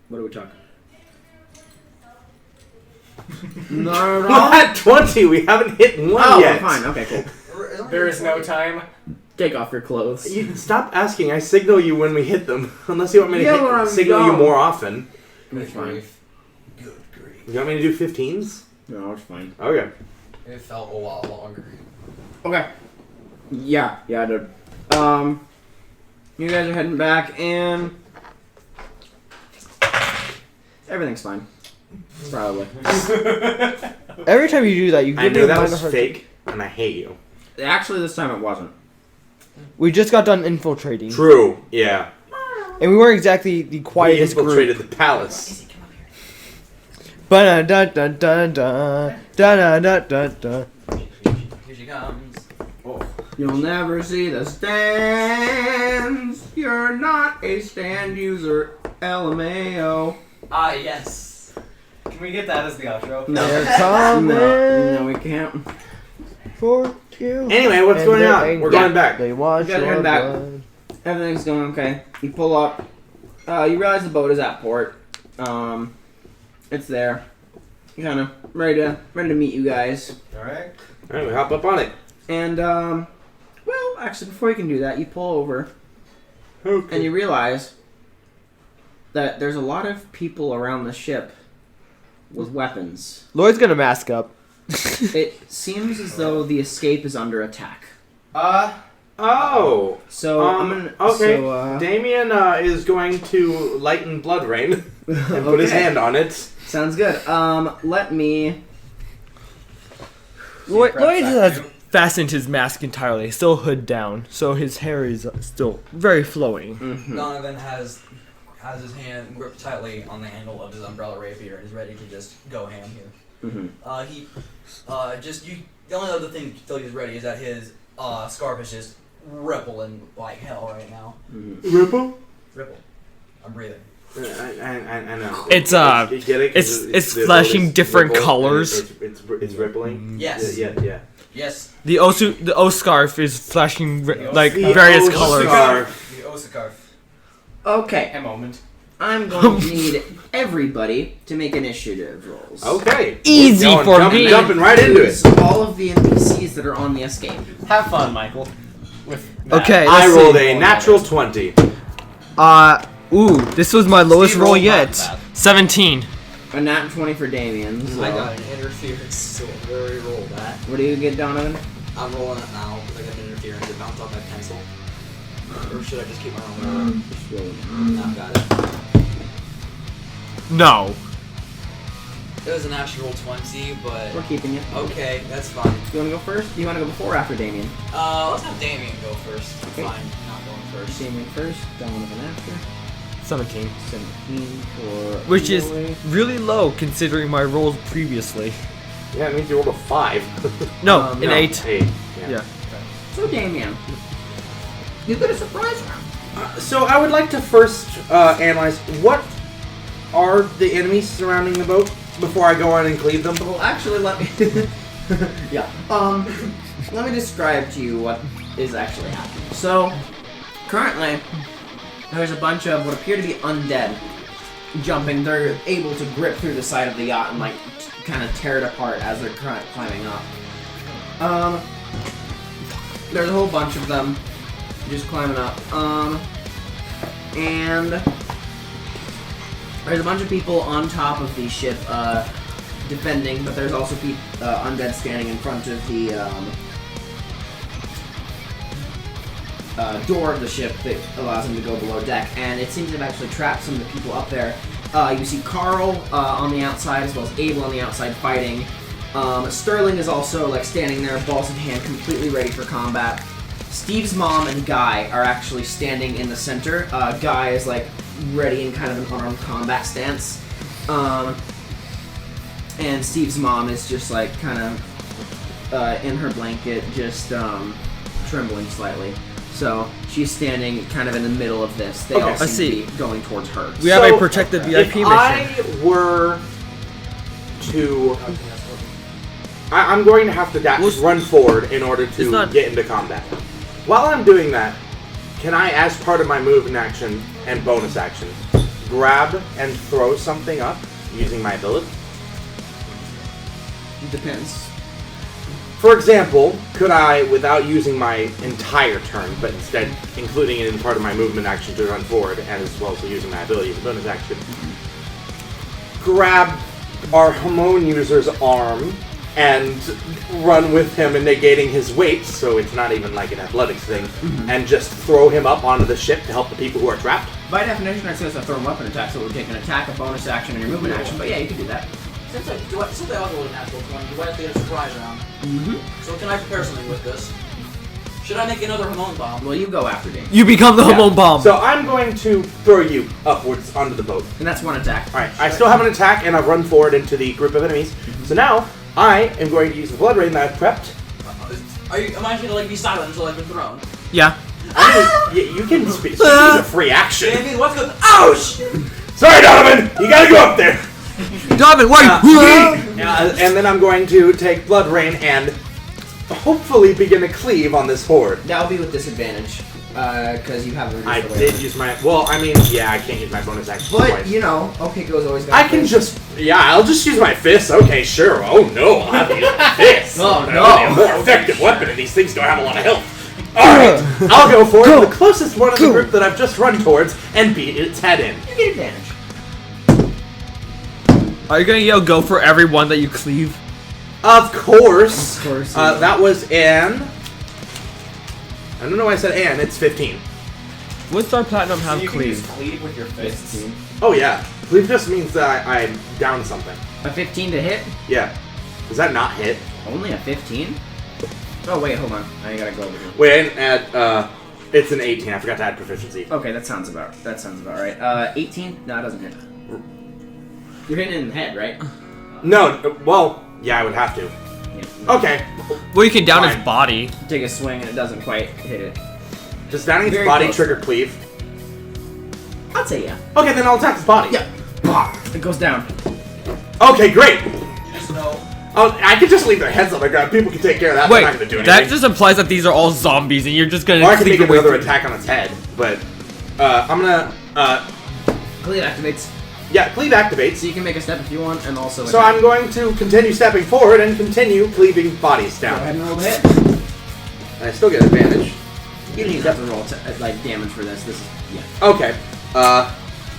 Speaker 1: what are we talking? Not at
Speaker 2: We're
Speaker 1: all?
Speaker 2: at 20. We haven't hit one
Speaker 1: Oh,
Speaker 2: yet.
Speaker 1: fine. Okay, cool.
Speaker 5: There is no time.
Speaker 1: Take off your clothes.
Speaker 2: You stop asking. I signal you when we hit them. Unless you want me to
Speaker 1: Yeah, well, I'm
Speaker 2: signal you
Speaker 1: dumb.
Speaker 2: more often.
Speaker 1: It's fine.
Speaker 3: Good grief.
Speaker 2: You want me to do 15s?
Speaker 1: No, it's fine.
Speaker 2: Okay.
Speaker 3: It felt a while longer.
Speaker 1: Okay. Yeah, dude. You guys are heading back, and everything's fine. Probably.
Speaker 4: Every time you do that, you
Speaker 2: I
Speaker 4: give me
Speaker 2: know
Speaker 4: a
Speaker 2: that
Speaker 4: minor
Speaker 2: was
Speaker 4: heart.
Speaker 2: fake, and I hate you.
Speaker 1: Actually, this time it wasn't.
Speaker 4: We just got done infiltrating,
Speaker 2: True. Yeah.
Speaker 4: and we weren't exactly the
Speaker 2: We
Speaker 4: quietest group.
Speaker 2: infiltrated the palace.
Speaker 4: Ba-da-da-da-da-da.
Speaker 3: Here she comes.
Speaker 1: You'll never see the stands. You're not a stand user. LMAO.
Speaker 3: Ah, yes.
Speaker 5: Can we get that as the outro?
Speaker 4: They're coming
Speaker 1: No, we can't.
Speaker 4: for you.
Speaker 2: Anyway, what's
Speaker 4: And
Speaker 2: going
Speaker 4: they
Speaker 2: on?
Speaker 4: ain't
Speaker 2: We're
Speaker 4: got-
Speaker 2: going back.
Speaker 4: They want
Speaker 1: You guys are
Speaker 4: your
Speaker 1: heading back.
Speaker 4: blood.
Speaker 1: Everything's going okay. You pull up. You realize the boat is at port. It's there. You're kind of ready to meet you guys.
Speaker 5: Alright.
Speaker 2: All right, we hop up on it.
Speaker 1: And well, actually, before you can do that, you pull over and you realize that there's a lot of people around the ship with weapons.
Speaker 4: Lloyd's gonna mask up.
Speaker 1: It seems as though the escape is under attack.
Speaker 2: Oh.
Speaker 1: So I'm gonna.
Speaker 2: Okay.
Speaker 1: So,
Speaker 2: Damien is going to lighten blood rain and put his
Speaker 1: Okay.
Speaker 2: hand on it.
Speaker 1: sounds good. Let me.
Speaker 4: Lloyd has fastened his mask entirely, still hood down, so his hair is still very flowing.
Speaker 3: Donovan has his hand gripped tightly on the handle of his umbrella rapier and is ready to just go ham here. The only other thing till he's ready is that his scarf is just rippling like hell right now.
Speaker 2: Ripple?
Speaker 3: Ripple. I'm breathing.
Speaker 2: I know.
Speaker 4: It's
Speaker 2: You get it? 'Cause
Speaker 4: it's
Speaker 2: the
Speaker 4: flashing
Speaker 2: ripple is
Speaker 4: different
Speaker 2: ripple,
Speaker 4: colors.
Speaker 2: and It's rippling.
Speaker 3: Yes.
Speaker 2: Yeah.
Speaker 3: Yes.
Speaker 4: The O scarf is flashing like
Speaker 2: The
Speaker 4: various
Speaker 2: O
Speaker 4: colors.
Speaker 2: scarf.
Speaker 3: The Osakarf.
Speaker 1: Okay.
Speaker 5: A moment.
Speaker 1: I'm going to need everybody to make initiative rolls.
Speaker 2: Okay.
Speaker 4: Easy
Speaker 2: We're
Speaker 4: for
Speaker 2: jumping,
Speaker 4: me.
Speaker 2: Jumping right into it.
Speaker 1: So all of the NPCs that are on the escape.
Speaker 5: Have fun, Michael. With that.
Speaker 4: Okay,
Speaker 2: I
Speaker 4: let's
Speaker 2: rolled
Speaker 4: see.
Speaker 2: a natural 20.
Speaker 4: This was my lowest
Speaker 5: Steve
Speaker 4: roll
Speaker 5: rolled
Speaker 4: yet.
Speaker 5: not bad.
Speaker 4: 17.
Speaker 1: A nat 20 for Damien. So.
Speaker 3: I got an interference, so I already rolled that.
Speaker 1: What do you get, Donovan?
Speaker 3: I'm rolling it now because I got an interference. It bounced off my pencil. Or should I just keep my own?
Speaker 1: Just roll.
Speaker 3: I've got it.
Speaker 4: No.
Speaker 3: It was a natural 20, but
Speaker 1: We're keeping it.
Speaker 3: okay, that's fine.
Speaker 1: You want to go first? You want to go before or after Damien?
Speaker 3: Let's have Damien go first.
Speaker 1: Okay.
Speaker 3: Fine, not going first.
Speaker 1: Damien first, Donovan after.
Speaker 4: 17.
Speaker 1: 17 for.
Speaker 4: Which is
Speaker 1: Lloyd.
Speaker 4: really low considering my rolls previously.
Speaker 2: Yeah, it means you rolled a 5.
Speaker 4: No,
Speaker 1: Um,
Speaker 4: an
Speaker 1: no.
Speaker 4: 8.
Speaker 2: 8.
Speaker 4: Yeah.
Speaker 1: So Damien, you get a surprise round.
Speaker 2: So I would like to first analyze what are the enemies surrounding the boat before I go on and cleave them.
Speaker 1: Well, actually, let me. Yeah. Let me describe to you what is actually happening. So, currently, there's a bunch of what appear to be undead jumping. They're able to grip through the side of the yacht and kind of tear it apart as they're climbing up. There's a whole bunch of them just climbing up. And there's a bunch of people on top of the ship defending, but there's also undead standing in front of the door of the ship that allows them to go below deck, and it seems to have actually trapped some of the people up there. You see Carl on the outside, as well as Abel on the outside fighting. Sterling is also standing there, balls in hand, completely ready for combat. Steve's mom and Guy are actually standing in the center. Guy is ready in kind of an armed combat stance. And Steve's mom is just kind of in her blanket, just trembling slightly. So she's standing kind of in the middle of this. They all seem to be going towards her.
Speaker 4: We have a protected VIP mission.
Speaker 2: If I were to... I'm going to have to run forward in order to get into combat. While I'm doing that, can I, as part of my move and action and bonus action, grab and throw something up using my ability?
Speaker 1: Depends.
Speaker 2: For example, could I, without using my entire turn, but instead including it in part of my movement action to run forward, as well as using my ability as a bonus action, grab our Hamon user's arm and run with him and negating his weight, so it's not even like an athletics thing, and just throw him up onto the ship to help the people who are trapped?
Speaker 1: By definition, I'd say it's a thrown weapon attack, so it would take an attack, a bonus action, and your movement action, but yeah, you can do that.
Speaker 3: Since I also rolled a natural 20, do I have to get a surprise round? So can I prepare something with this? Should I make another Hamon bomb?
Speaker 1: Well, you go after Dane.
Speaker 4: You become the Hamon bomb.
Speaker 2: So I'm going to throw you upwards onto the boat.
Speaker 1: And that's one attack.
Speaker 2: Alright, I still have an attack, and I've run forward into the group of enemies. So now, I am going to use the blood rain that I've prepped.
Speaker 3: Am I going to be silent until I've been thrown?
Speaker 4: Yeah.
Speaker 2: I mean, you can speak. It's a free action.
Speaker 3: Damien, what's good? Ouch!
Speaker 2: Sorry, Donovan! You gotta go up there!
Speaker 4: Donovan, why?
Speaker 2: And then I'm going to take blood rain and hopefully begin to cleave on this horde.
Speaker 1: That'll be with disadvantage, because you have a
Speaker 2: I did use my... Well, I mean, yeah, I can't use my bonus action
Speaker 1: But,
Speaker 2: twice.
Speaker 1: you know, okay goes always got
Speaker 2: I can just... Yeah, I'll just use my fists. Okay, sure. Oh, no, I'll have to use my fists.
Speaker 1: Oh, no.
Speaker 2: A more effective weapon, and these things don't have a lot of health. Alright, I'll go for the closest one of the group that I've just run towards and beat its head in.
Speaker 1: You get advantage.
Speaker 4: Are you gonna yell go for everyone that you cleave?
Speaker 2: Of course.
Speaker 1: Of course.
Speaker 2: That was an I don't know why I said and. It's 15.
Speaker 4: Would Star Platinum
Speaker 5: So
Speaker 4: have
Speaker 5: you can
Speaker 4: cleave?
Speaker 5: use cleave with your fists.
Speaker 2: Oh, yeah. Cleave just means that I'm down something.
Speaker 1: A 15 to hit?
Speaker 2: Yeah. Does that not hit?
Speaker 1: Only a 15? Oh, wait, hold on. I gotta go over here.
Speaker 2: Wait, I didn't add, it's an 18. I forgot to add proficiency.
Speaker 1: Okay, that sounds about right. 18? No, it doesn't hit. You're hitting it in the head, right?
Speaker 2: No, well, yeah, I would have to.
Speaker 1: Yeah.
Speaker 2: Okay.
Speaker 4: Well, you can down
Speaker 2: Fine.
Speaker 4: his body.
Speaker 1: Take a swing and it doesn't quite hit it.
Speaker 2: Does downing its
Speaker 1: Very
Speaker 2: body
Speaker 1: close.
Speaker 2: trigger cleave?
Speaker 1: I'd say yeah.
Speaker 2: Okay, then I'll attack his body.
Speaker 1: Yeah. Bah! It goes down.
Speaker 2: Okay, great.
Speaker 3: You just know.
Speaker 2: Oh, I could just leave their heads on the ground. People can take care of that.
Speaker 4: Wait,
Speaker 2: They're not going to do anything.
Speaker 4: that just implies that these are all zombies, and you're just gonna.
Speaker 2: Or I can
Speaker 4: cleave
Speaker 2: make
Speaker 4: your way
Speaker 2: another
Speaker 4: through.
Speaker 2: attack on its head, but I'm gonna
Speaker 1: Cleave activates.
Speaker 2: yeah, cleave activates.
Speaker 1: So you can make a step if you want, and also.
Speaker 2: So
Speaker 1: attack.
Speaker 2: I'm going to continue stepping forward and continue cleaving bodies
Speaker 1: Go ahead
Speaker 2: down.
Speaker 1: and roll the hit.
Speaker 2: I still get advantage.
Speaker 1: You don't even have to roll like damage for this. This is yeah.
Speaker 2: Okay.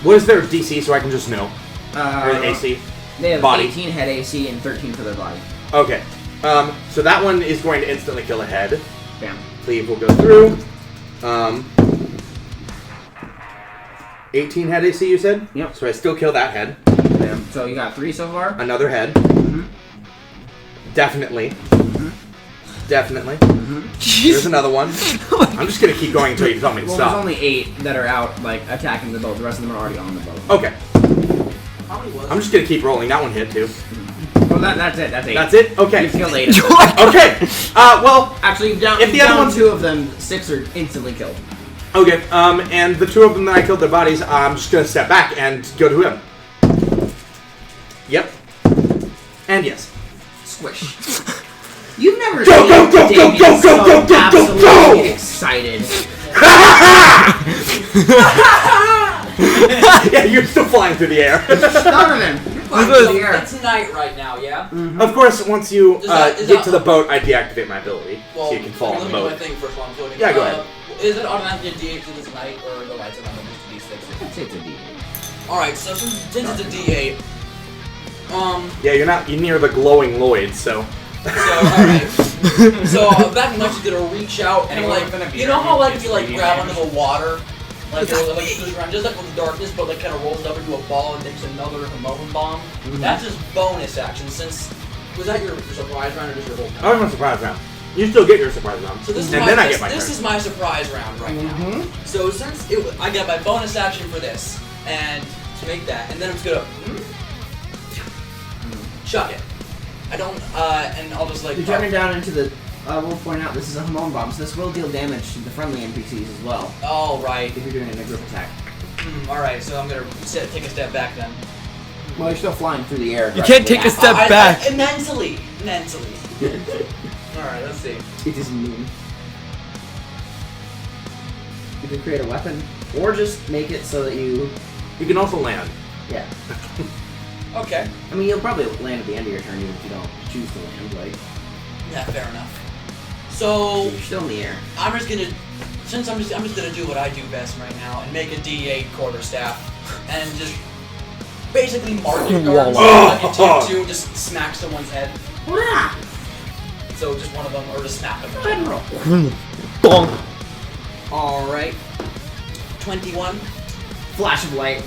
Speaker 2: What is their DC so I can just know? Or AC?
Speaker 1: They have
Speaker 2: Body.
Speaker 1: 18 head AC and 13 for their body.
Speaker 2: Okay. So that one is going to instantly kill a head.
Speaker 1: Bam.
Speaker 2: Cleave will go through. 18 head AC, you said?
Speaker 1: Yep.
Speaker 2: So I still kill that head.
Speaker 1: Bam. So you got 3 so far.
Speaker 2: Another head. Definitely. Definitely. Here's another one. I'm just gonna keep going until you tell me to
Speaker 1: Well,
Speaker 2: stop.
Speaker 1: there's only 8 that are out, like attacking the boat. The rest of them are already on the boat.
Speaker 2: Okay.
Speaker 3: How many was
Speaker 2: I'm just gonna keep rolling. That one hit too.
Speaker 1: Well, that's it. That's 8.
Speaker 2: That's it? Okay.
Speaker 1: You've killed 8.
Speaker 2: Okay. Well,
Speaker 1: Actually, you've down,
Speaker 2: If the
Speaker 1: you've
Speaker 2: other
Speaker 1: down
Speaker 2: ones-
Speaker 1: 2 of them. 6 are instantly killed.
Speaker 2: okay. And the 2 of them that I killed their bodies, I'm just gonna step back and go to him. Yep. And yes.
Speaker 1: Squish. You've never
Speaker 2: Go,
Speaker 1: seen
Speaker 2: go, go,
Speaker 1: Damien
Speaker 2: go, go,
Speaker 1: so
Speaker 2: go, go, go, go,
Speaker 1: absolutely
Speaker 2: go!
Speaker 1: excited.
Speaker 2: Yeah, you're still flying through the air.
Speaker 1: Donovan, you're flying
Speaker 4: was-
Speaker 1: through the air.
Speaker 3: It's night right now, yeah?
Speaker 2: Of course, once you
Speaker 3: Is that-
Speaker 2: get to the boat, I deactivate my ability,
Speaker 3: Well,
Speaker 2: so you can fall on
Speaker 3: let
Speaker 2: the
Speaker 3: me do my
Speaker 2: boat.
Speaker 3: thing first while I'm floating.
Speaker 2: Yeah, go ahead.
Speaker 3: Is it automatically a D8 to this night, or the lights are not just D6?
Speaker 1: I'd say it's a D8.
Speaker 3: Alright, so since it's a D8,
Speaker 2: Yeah, you're near the glowing Lloyd, so.
Speaker 3: alright. So that I'm actually gonna reach out and
Speaker 5: Anyone
Speaker 3: like,
Speaker 5: within a
Speaker 3: you know how like if you like
Speaker 5: medium
Speaker 3: grab
Speaker 5: range?
Speaker 3: onto the water, like it'll like goes around just like with the darkness, but like kind of rolls up into a ball and makes another Hamon bomb. That's just bonus action. Since was that your surprise round or just your whole
Speaker 2: I
Speaker 3: turn?
Speaker 2: was my surprise round. You still get your surprise round.
Speaker 3: So this is
Speaker 2: and
Speaker 3: my,
Speaker 2: then I
Speaker 3: this,
Speaker 2: get my
Speaker 3: this
Speaker 2: turn.
Speaker 3: is my surprise round right now. So since I got my bonus action for this, and to make that, and then I'm just gonna chuck it. I don't, and I'll just like.
Speaker 1: You're turning down into the. We'll point out this is a Hamon bomb, so this will deal damage to the friendly NPCs as well.
Speaker 3: All right.
Speaker 1: If you're doing it in a group attack.
Speaker 3: All right. So I'm gonna take a step back then.
Speaker 1: Well, you're still flying through the air.
Speaker 4: You can't take a step back.
Speaker 3: Mentally. All right. Let's see.
Speaker 1: It is noon. You can create a weapon, or just make it so that you.
Speaker 2: You can also land.
Speaker 1: Yeah.
Speaker 3: Okay.
Speaker 1: I mean, you'll probably land at the end of your turn even if you don't choose to land. Like,
Speaker 3: Yeah. Fair enough. So
Speaker 1: you're still in the air.
Speaker 3: I'm just gonna, since I'm just gonna do what I do best right now and make a D8 quarterstaff and just basically mark it guards like a T2 and just smack someone's head. So just one of them, or just snap them.
Speaker 1: Go ahead and roll.
Speaker 4: Bonk.
Speaker 3: All right. 21.
Speaker 1: Flash of light.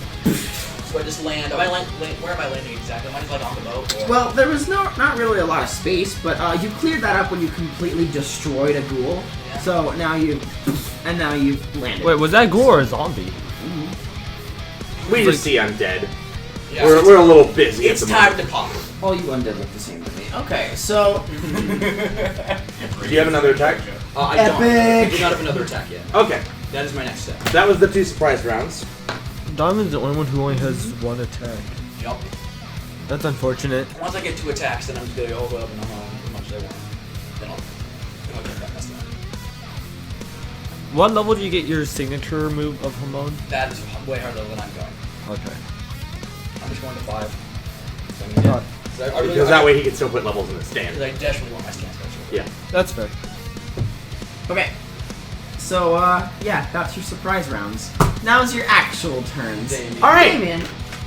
Speaker 3: So I just land. Where am I landing exactly? Am I just like on the boat? Or?
Speaker 1: Well, there was not really a lot of space, but you cleared that up when you completely destroyed a ghoul.
Speaker 3: Yeah.
Speaker 1: So now you've landed.
Speaker 4: Wait, was that ghoul or a zombie?
Speaker 2: We just see undead.
Speaker 3: Yeah,
Speaker 2: We're a little busy
Speaker 3: it's
Speaker 2: at the
Speaker 3: time
Speaker 2: moment.
Speaker 3: to pop.
Speaker 1: All you undead look the same to me. Okay, so
Speaker 2: Do you have another attack?
Speaker 3: I don't. I
Speaker 1: Epic.
Speaker 3: do not have another attack yet.
Speaker 2: Okay.
Speaker 3: That is my next step.
Speaker 2: That was the 2 surprise rounds.
Speaker 4: Diamond's the only one who only has 1 attack.
Speaker 3: Yup.
Speaker 4: That's unfortunate.
Speaker 3: Once I get 2 attacks, then I'm just gonna go up and I'm on how much they want. Then I'll get that messed up.
Speaker 4: What level do you get your signature move of Hamon?
Speaker 3: That is way harder than I'm going.
Speaker 4: Okay.
Speaker 3: I'm just going to 5. So I'm gonna
Speaker 2: Because that way he can still put levels in his stand.
Speaker 3: Because I desperately want my stance special.
Speaker 2: Yeah.
Speaker 4: That's fair.
Speaker 1: okay. So yeah, that's your surprise rounds. Now's your actual turns.
Speaker 3: Damien.
Speaker 2: Alright.
Speaker 1: Damien.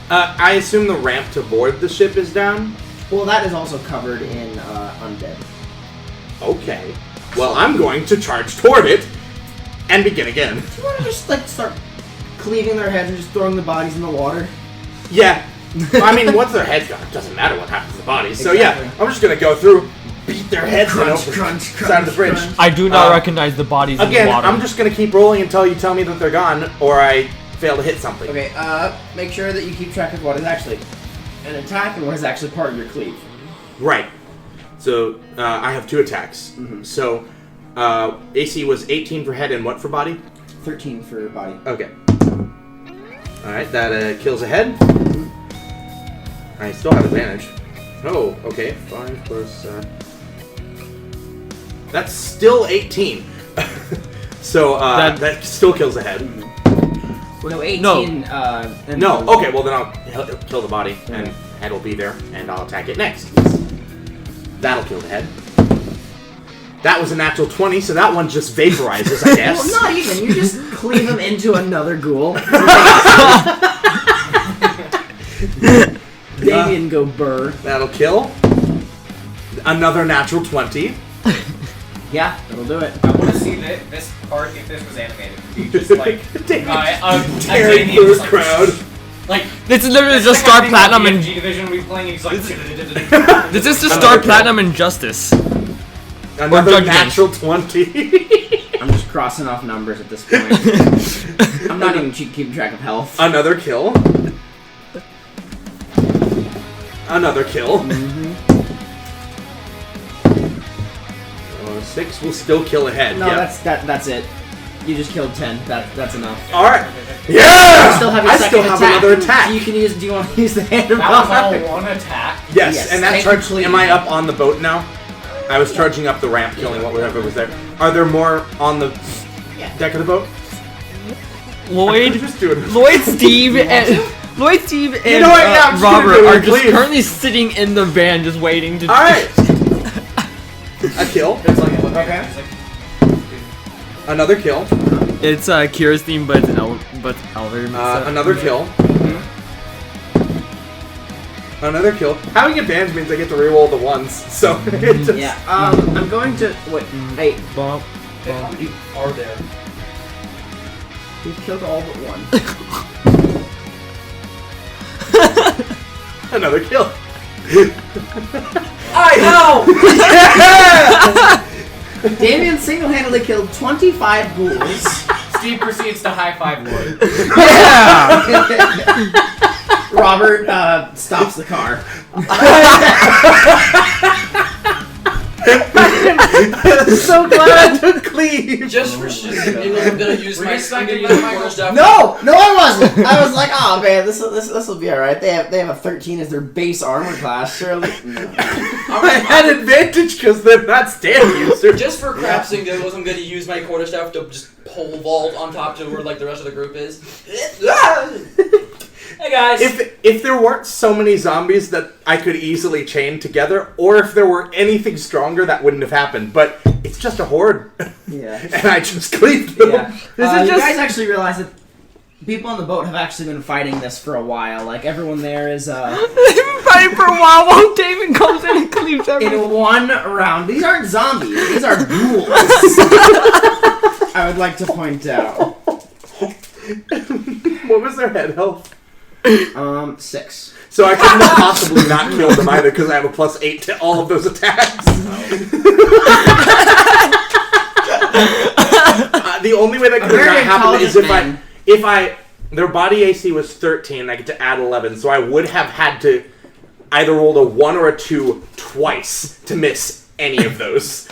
Speaker 2: I assume the ramp to board the ship is down?
Speaker 1: Well, that is also covered in undead.
Speaker 2: Okay. Well, I'm going to charge toward it and begin again.
Speaker 1: Do you want to just like start cleaving their heads and just throwing the bodies in the water?
Speaker 2: Yeah. I mean, once their head's gone, it doesn't matter what happens to the bodies. So
Speaker 1: Exactly.
Speaker 2: yeah, I'm just gonna go through, beat their heads in
Speaker 1: Crunch,
Speaker 2: over
Speaker 1: crunch,
Speaker 2: the side of the bridge.
Speaker 1: crunch.
Speaker 4: I do not recognize the bodies in
Speaker 2: Again,
Speaker 4: the water.
Speaker 2: I'm just gonna keep rolling until you tell me that they're gone, or I fail to hit something.
Speaker 1: Okay, make sure that you keep track of what is actually an attack and what is actually part of your cleave.
Speaker 2: Right. So I have 2 attacks. So AC was 18 for head and what for body?
Speaker 1: 13 for body.
Speaker 2: Okay. Alright, that kills a head. I still have advantage. Oh, okay. 5 plus... That's still 18. So that still kills a head.
Speaker 1: Well, no, 18.
Speaker 2: No, okay, well then I'll kill the body, and head will be there, and I'll attack it next. That'll kill the head. That was a natural 20, so that one just vaporizes, I guess.
Speaker 1: Well, not even. You just cleave them into another ghoul. Damien go burr.
Speaker 2: That'll kill. Another natural 20.
Speaker 1: Yeah, that'll do it.
Speaker 5: I want to see this part if this was animated. It'd be just like
Speaker 2: Tearing through the crowd.
Speaker 5: Like
Speaker 4: This is literally just Star Platinum and
Speaker 5: G Division we playing. He's like.
Speaker 4: this is just Star Platinum and Justice.
Speaker 2: Another
Speaker 4: Judgment.
Speaker 2: natural 20.
Speaker 1: I'm just crossing off numbers at this point. I'm not even keeping track of health.
Speaker 2: Another kill. Another kill. 6 will still kill a head.
Speaker 1: No,
Speaker 2: yep.
Speaker 1: that's it. You just killed 10. That's enough.
Speaker 2: All right. Yeah.
Speaker 1: You still have your
Speaker 2: I
Speaker 1: second
Speaker 2: still have
Speaker 1: attack.
Speaker 2: another attack.
Speaker 1: Do you want to use the hand of
Speaker 5: That was
Speaker 1: God?
Speaker 5: all one attack.
Speaker 2: Yes, and that
Speaker 1: take
Speaker 2: charge.
Speaker 1: complete-
Speaker 2: Am I up on the boat now? I was charging up the ramp, killing whatever was there. Are there more on the deck of the boat?
Speaker 4: Lloyd,
Speaker 2: Just doing this.
Speaker 4: Steve, and
Speaker 2: You know what? Yeah, I'm just gonna
Speaker 4: Robert
Speaker 2: do it,
Speaker 4: are just
Speaker 2: please.
Speaker 4: currently sitting in the van, just waiting to.
Speaker 2: All right. A kill.
Speaker 5: It's like
Speaker 1: Okay.
Speaker 5: It's like,
Speaker 2: Another kill.
Speaker 4: It's Kira's theme, but it's an elevator.
Speaker 2: Another kill. Another kill. Having advantage means I get to reroll the ones. So it just,
Speaker 1: Yeah. I'm going to wait. Hey,
Speaker 4: Bump.
Speaker 3: How many are there?
Speaker 1: we've killed all but one.
Speaker 2: Another kill.
Speaker 3: I know.
Speaker 1: Damien single-handedly killed 25 ghouls.
Speaker 5: Steve proceeds to high five Lloyd.
Speaker 1: Robert stops the car.
Speaker 2: So glad I took cleave.
Speaker 3: Just for shit, I'm gonna use my quarterstaff.
Speaker 1: No, I wasn't. I was like, oh man, this will be all right. They have a 13 as their base armor class. Surely. No.
Speaker 2: I had advantage because they're not stand users.
Speaker 3: Just for crap's sake, I'm gonna use my quarterstaff to just pole vault on top to where like the rest of the group is. Hey guys.
Speaker 2: If there weren't so many zombies that I could easily chain together, or if there were anything stronger, that wouldn't have happened. But it's just a horde.
Speaker 1: Yeah.
Speaker 2: And I just cleaved them.
Speaker 1: Yeah.
Speaker 4: This is
Speaker 1: You
Speaker 4: just-
Speaker 1: guys actually realize that people on the boat have actually been fighting this for a while. Like everyone there is
Speaker 4: They've been fighting for a while Damon comes in and cleaves everything.
Speaker 1: in one round. These aren't zombies. These are ghouls. I would like to point out.
Speaker 2: What was their head health?
Speaker 1: 6.
Speaker 2: So I couldn't have possibly not killed them either because I have a +8 to all of those attacks. The only way that could have not happened is if their body AC was 13 and I get to add 11, so I would have had to either roll a 1 or a 2 twice to miss any of those.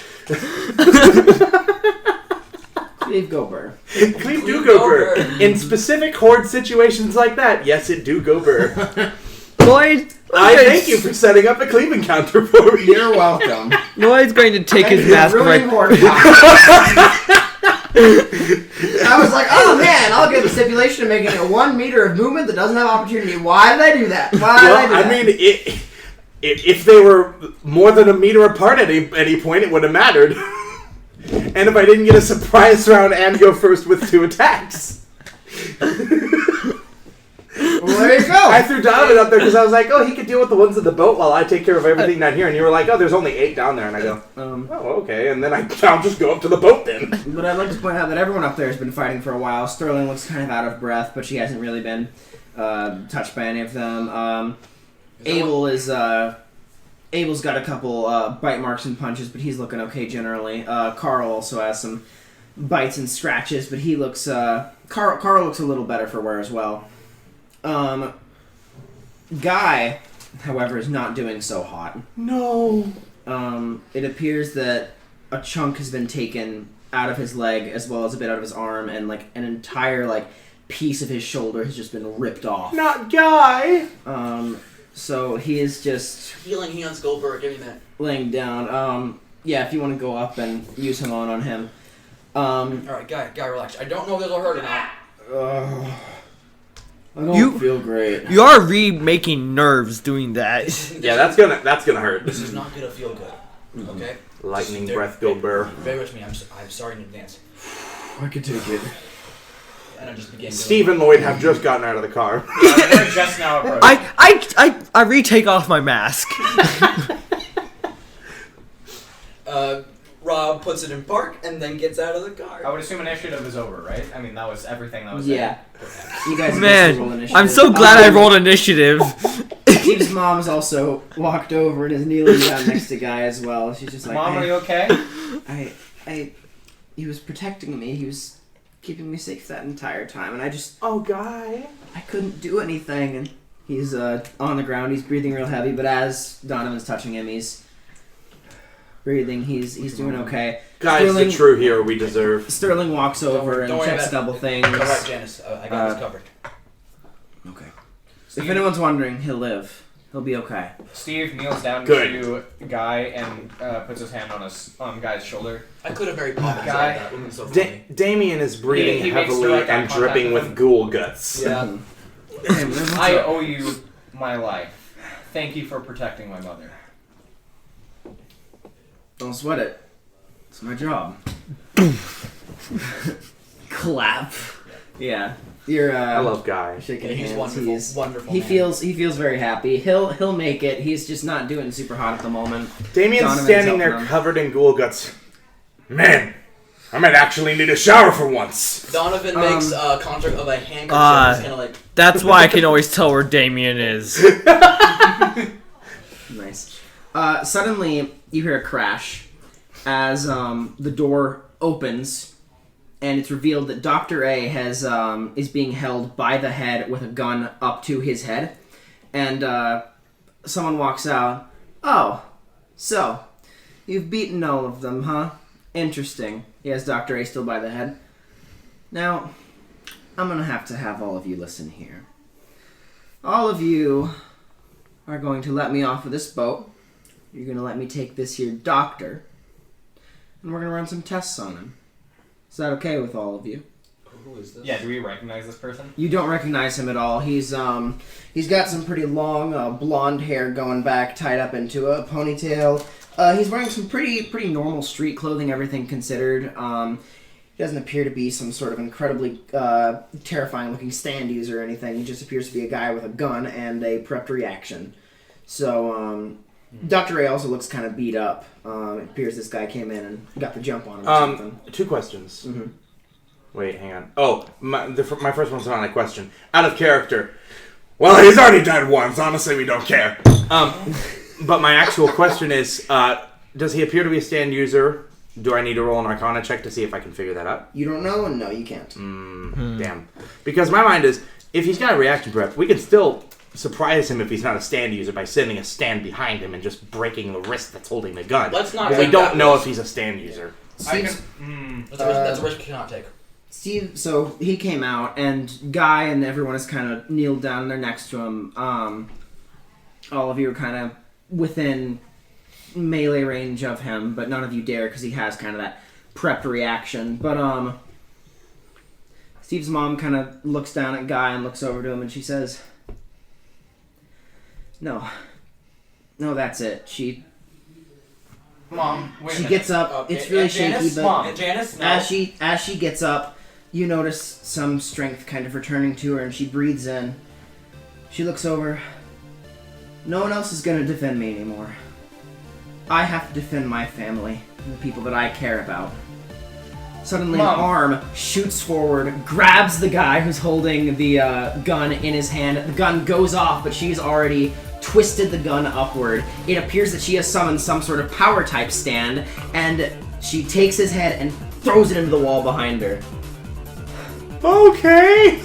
Speaker 1: Cleave Gober.
Speaker 2: Cleave do go burr. In specific horde situations like that, yes, it do go burr.
Speaker 4: Lloyd,
Speaker 2: I thank you for setting up a cleave encounter for me.
Speaker 1: You're welcome.
Speaker 4: Lloyd's going to take his
Speaker 1: You're
Speaker 4: mask
Speaker 1: ruining
Speaker 4: right.
Speaker 1: horde power. I was like, oh man, I'll give a stipulation of making it 1 meter of movement that doesn't have opportunity. Why did I do that?
Speaker 2: I mean, if they were more than a meter apart at any point, it would have mattered. And if I didn't get a surprise round and go first with 2 attacks.
Speaker 1: Well, there you go.
Speaker 2: I threw Donovan up there because I was like, oh, he could deal with the ones in the boat while I take care of everything down here. And you were like, oh, there's only 8 down there. And I go, oh, okay. And then I'll just go up to the boat then.
Speaker 1: But I'd like to point out that everyone up there has been fighting for a while. Sterling looks kind of out of breath, but she hasn't really been touched by any of them. Abel's got a couple bite marks and punches, but he's looking okay generally. Carl also has some bites and scratches, but he looks Carl looks a little better for wear as well. Guy, however, is not doing so hot.
Speaker 2: No.
Speaker 1: It appears that a chunk has been taken out of his leg as well as a bit out of his arm, and like an entire piece of his shoulder has just been ripped off.
Speaker 2: Not Guy.
Speaker 1: So he is just
Speaker 3: Healing hands, Goldberg. Give me that.
Speaker 1: laying down. Yeah, if you want to go up and use him on him.
Speaker 3: All right, guy, relax. I don't know if this will hurt or not.
Speaker 1: I don't feel great.
Speaker 4: You are remaking nerves doing that.
Speaker 2: Yeah, that's gonna hurt.
Speaker 3: This is not gonna feel good. Okay.
Speaker 2: Lightning breath, Goldberg.
Speaker 3: Bear with me. I'm sorry in advance.
Speaker 1: I can take it.
Speaker 3: And I just began.
Speaker 2: Steve and Lloyd have just gotten out of the car.
Speaker 5: We're just now approaching.
Speaker 4: I retake off my mask.
Speaker 3: Rob puts it in park and then gets out of the car.
Speaker 5: I would assume initiative is over, right? I mean, that was everything that was
Speaker 1: Yeah. You guys roll
Speaker 4: Man,
Speaker 1: initiative.
Speaker 4: I'm so glad I rolled initiative.
Speaker 1: Steve's mom's also walked over and is kneeling down next to Guy as well. She's just like,
Speaker 5: Mom, are you okay?
Speaker 1: He was protecting me. He was keeping me safe that entire time, and I
Speaker 2: Guy.
Speaker 1: I couldn't do anything. And he's on the ground. He's breathing real heavy, but as Donovan's touching him, he's breathing. He's doing okay.
Speaker 2: Guy's the true hero we deserve.
Speaker 1: Sterling walks over and
Speaker 3: Don't worry
Speaker 1: checks a
Speaker 3: about
Speaker 1: couple
Speaker 3: it.
Speaker 1: things.
Speaker 3: All right, Janice. I got this covered.
Speaker 1: Okay. If anyone's wondering, he'll live. He'll be okay.
Speaker 5: Steve kneels down
Speaker 2: Good.
Speaker 5: to Guy and puts his hand on Guy's shoulder.
Speaker 3: I could have very probably
Speaker 5: Guy.
Speaker 3: said that. Wouldn't so funny.
Speaker 2: Damien is breathing
Speaker 5: He makes
Speaker 2: heavily
Speaker 5: direct eye
Speaker 2: and
Speaker 5: contact
Speaker 2: dripping
Speaker 5: with
Speaker 2: with
Speaker 5: him.
Speaker 2: ghoul guts.
Speaker 3: Yeah.
Speaker 5: I owe you my life. Thank you for protecting my mother.
Speaker 1: Don't sweat it. It's my job. Clap. Yeah. You're
Speaker 2: I love Guy.
Speaker 1: shaking
Speaker 3: He's
Speaker 1: hands.
Speaker 3: wonderful. Wonderful.
Speaker 1: He
Speaker 3: man.
Speaker 1: feels very happy. He'll make it. He's just not doing super hot at the moment.
Speaker 2: Damien's
Speaker 1: Donovan's
Speaker 2: standing there
Speaker 1: helping him.
Speaker 2: covered in ghoul guts. Man, I might actually need a shower for once.
Speaker 3: Donovan makes contact of a handkerchief. He's kind of like.
Speaker 4: That's why I can always tell where Damien is.
Speaker 1: Nice. Suddenly, you hear a crash as the door opens, and it's revealed that Dr. A is being held by the head with a gun up to his head, and someone walks out. Oh, so you've beaten all of them, huh? Interesting. He has Dr. A still by the head. Now, I'm gonna have to have all of you listen here. All of you are going to let me off of this boat. You're going to let me take this here doctor, and we're going to run some tests on him. Is that okay with all of you?
Speaker 3: Who is this?
Speaker 5: Yeah, do we recognize this person?
Speaker 1: You don't recognize him at all. He's got some pretty long blonde hair going back, tied up into a ponytail. He's wearing some pretty normal street clothing, everything considered. He doesn't appear to be some sort of incredibly terrifying-looking stand user or anything. He just appears to be a guy with a gun and a prepped reaction. So, Dr. A also looks kind of beat up. It appears this guy came in and got the jump on him or something.
Speaker 2: 2 questions.
Speaker 1: Mm-hmm.
Speaker 2: Wait, hang on. Oh, my first one's not a question. Out of character. Well, he's already died once. Honestly, we don't care. But my actual question is, does he appear to be a stand user? Do I need to roll an Arcana check to see if I can figure that out?
Speaker 1: You don't know, and no, you can't.
Speaker 2: Damn. Because my mind is, if he's got a reaction prep, we can still surprise him if he's not a stand user by sending a stand behind him and just breaking the wrist that's holding the gun.
Speaker 3: Let's not
Speaker 2: But we
Speaker 3: take
Speaker 2: don't
Speaker 3: that
Speaker 2: know
Speaker 3: risk.
Speaker 2: if he's a stand user.
Speaker 1: Steve's,
Speaker 3: That's a risk you cannot take.
Speaker 1: Steve, so he came out, and Guy and everyone is kind of kneeled down, and they're next to him. All of you are kind of within melee range of him, but none of you dare because he has kind of that prepped reaction. But Steve's mom kind of looks down at Guy and looks over to him, and she says, No, that's it.
Speaker 5: Mom, wait a
Speaker 1: She
Speaker 5: minute.
Speaker 1: gets up. It's really shaky,
Speaker 5: Janice,
Speaker 1: but
Speaker 5: Mom, Janice, no.
Speaker 1: as she gets up, you notice some strength kind of returning to her, and she breathes in. She looks over. No one else is gonna defend me anymore. I have to defend my family and the people that I care about. Suddenly,
Speaker 5: Mom.
Speaker 1: an arm shoots forward, grabs the guy who's holding the gun in his hand. The gun goes off, but she's already twisted the gun upward. It appears that she has summoned some sort of power type stand, and she takes his head and throws it into the wall behind her.
Speaker 2: Okay.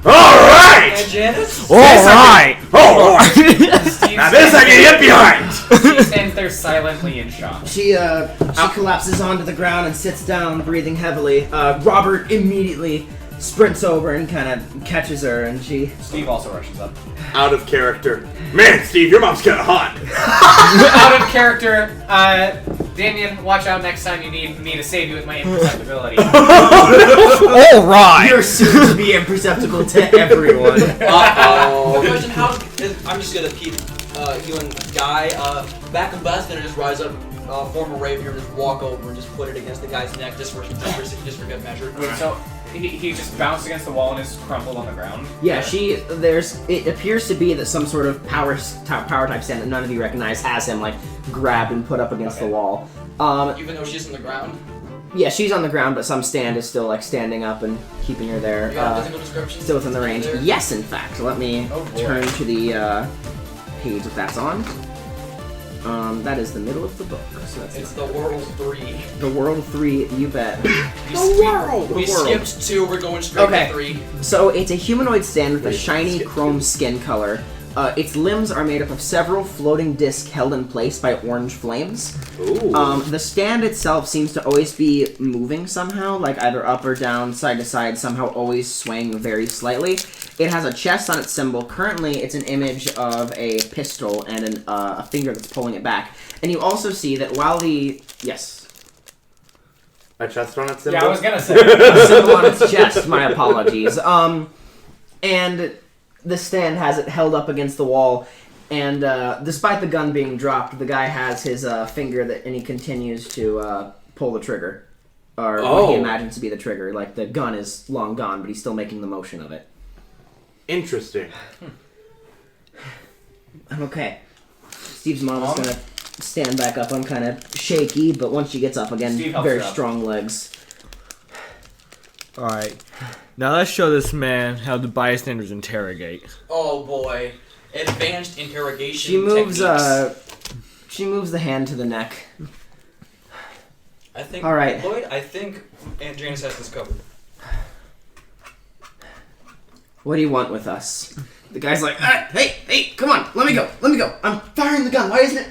Speaker 2: Alright!
Speaker 3: And Janice?
Speaker 4: Alright!
Speaker 2: Alright!
Speaker 5: Steve
Speaker 2: Now this I can get behind!
Speaker 5: He stands there silently in shock.
Speaker 1: She collapses onto the ground and sits down, breathing heavily. Robert immediately sprints over and kind of catches her, and she...
Speaker 5: Steve also rushes up.
Speaker 2: Out of character. Man, Steve, your mom's kinda hot.
Speaker 5: Out of character, Damien, watch out next time you need me to save you with my imperceptibility.
Speaker 4: Alright!
Speaker 1: You're soon to be imperceptible to everyone.
Speaker 2: Uh-oh.
Speaker 3: Question, I'm just gonna keep healing Guy. Back in Bystanders, just rise up, form a rapier, and just walk over and just put it against the guy's neck just for good measure.
Speaker 5: Wait, so he just bounced against the wall and is crumpled on the ground?
Speaker 1: Yeah, it appears to be that some sort of power type stand that none of you recognize has him, like, grabbed and put up against the wall.
Speaker 3: Even though she's on the ground?
Speaker 1: Yeah, she's on the ground, but some stand is still, like, standing up and keeping her there.
Speaker 3: You got a physical description?
Speaker 1: Still within the range.
Speaker 3: There?
Speaker 1: Yes, in fact. Let me turn to the page that that's on. That is the middle of the book. So that's
Speaker 3: It's the World 3.
Speaker 1: the World 3, you bet.
Speaker 3: We skipped 2, we're going straight to 3.
Speaker 1: So it's a humanoid stand with a shiny chrome skin color. Its limbs are made up of several floating discs held in place by orange flames.
Speaker 2: Ooh.
Speaker 1: The stand itself seems to always be moving somehow, like either up or down, side to side, somehow always swaying very slightly. It has a chest on its symbol. Currently, it's an image of a pistol and a finger that's pulling it back. And you also see that while the... Yes.
Speaker 2: A chest on its symbol?
Speaker 5: Yeah, I was gonna say.
Speaker 1: A symbol on its chest, my apologies. And the stand has it held up against the wall, and despite the gun being dropped, the guy has his finger and he continues to pull the trigger. Or what he imagines to be the trigger. Like, the gun is long gone, but he's still making the motion of it.
Speaker 2: Interesting.
Speaker 1: I'm okay. Steve's mom is gonna stand back up. I'm kind of shaky, but once she gets up again,
Speaker 5: Steve helps
Speaker 1: very
Speaker 5: her up.
Speaker 1: strong legs.
Speaker 4: Alright. Now let's show this man how the bystanders interrogate.
Speaker 3: Oh boy. Advanced interrogation
Speaker 1: She moves,
Speaker 3: techniques.
Speaker 1: she moves the hand to the neck.
Speaker 3: I think,
Speaker 1: all right.
Speaker 3: Lloyd, I think Aunt Janice has this covered.
Speaker 1: What do you want with us? The guy's like, hey, come on, let me go. I'm firing the gun. Why isn't it?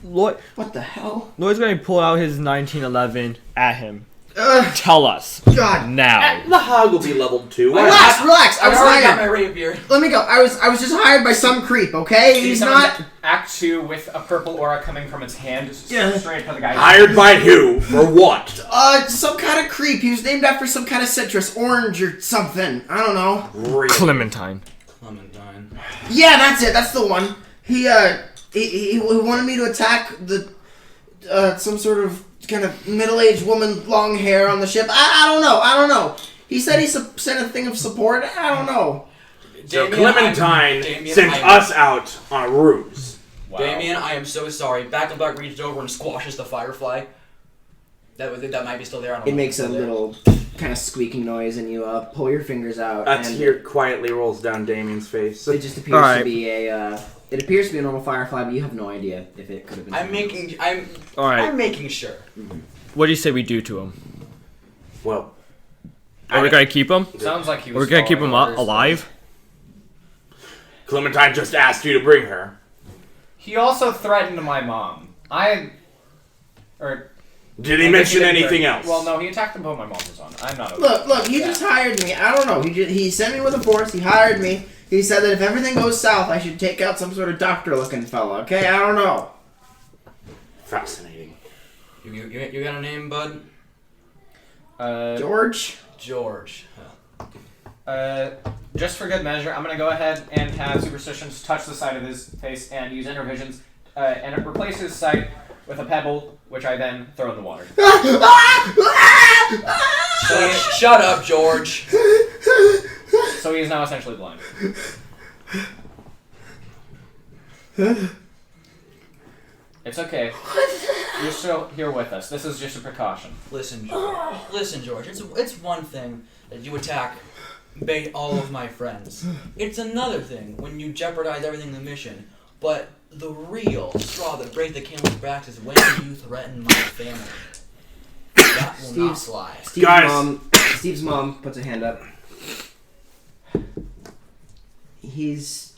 Speaker 4: Lloyd,
Speaker 1: What the hell?
Speaker 4: Lloyd's going to pull out his 1911 at him.
Speaker 1: Ugh,
Speaker 4: Tell us.
Speaker 1: God.
Speaker 4: Now.
Speaker 2: The hog will be leveled 2.
Speaker 1: Relax. I was
Speaker 3: already got my
Speaker 1: hired.
Speaker 3: rapier.
Speaker 1: Let me go. I was just hired by some creep. Okay, he's not.
Speaker 5: Act 2 with a purple aura coming from its hand,
Speaker 1: Yeah.
Speaker 5: straight to the guy.
Speaker 2: Hired by who? For what?
Speaker 1: Some kind of creep. He was named after some kind of citrus, orange or something. I don't know.
Speaker 2: Really?
Speaker 4: Clementine.
Speaker 3: Clementine.
Speaker 1: Yeah, that's it. That's the one. He wanted me to attack the some sort of kind of middle-aged woman, long hair on the ship. I don't know. He said he sent a thing of support. I don't know.
Speaker 2: So
Speaker 3: Damien,
Speaker 2: Clementine
Speaker 3: Damien,
Speaker 2: sent us out on a ruse.
Speaker 5: Wow.
Speaker 3: Damien, I am so sorry. Back and Black reaches over and squashes the firefly. That might be still there. I don't know
Speaker 1: It
Speaker 3: if
Speaker 1: makes
Speaker 3: it's
Speaker 1: a
Speaker 3: still there.
Speaker 1: little kind of squeaking noise, and you pull your fingers out.
Speaker 2: A
Speaker 1: and
Speaker 2: tear quietly rolls down Damien's face.
Speaker 1: It just appears
Speaker 4: Alright.
Speaker 1: to be a. It appears to be a normal firefly, but you have no idea if it could have been.
Speaker 3: I'm
Speaker 4: Alright.
Speaker 3: making sure.
Speaker 4: What do you say we do to him?
Speaker 2: Well,
Speaker 4: Are we going to keep him?
Speaker 5: Sounds like he was.
Speaker 4: We're going to keep him
Speaker 5: following orders.
Speaker 4: alive?
Speaker 2: Clementine just asked you to bring her.
Speaker 5: He also threatened my mom.
Speaker 2: Did he mention anything else?
Speaker 5: Well, no, he attacked the boat my mom was on. I'm not.
Speaker 1: Look, he just hired me. I don't know. He sent me with a force. He hired me. He said that if everything goes south, I should take out some sort of doctor-looking fella. Okay, I don't know.
Speaker 2: Fascinating.
Speaker 3: You got a name, bud?
Speaker 1: George.
Speaker 3: George.
Speaker 5: Just for good measure, I'm gonna go ahead and have Superstitions touch the side of his face and use Intervisions, and it replaces his sight with a pebble, which I then throw in the water.
Speaker 3: Shut up, George.
Speaker 5: So he is now essentially blind. It's okay. You're still here with us. This is just a precaution.
Speaker 3: Listen, George. It's one thing that you attack, bait all of my friends. It's another thing when you jeopardize everything in the mission. But the real straw that breaks the camel's back is when you threaten my family. That will not fly.
Speaker 1: Steve's mom puts a hand up. He's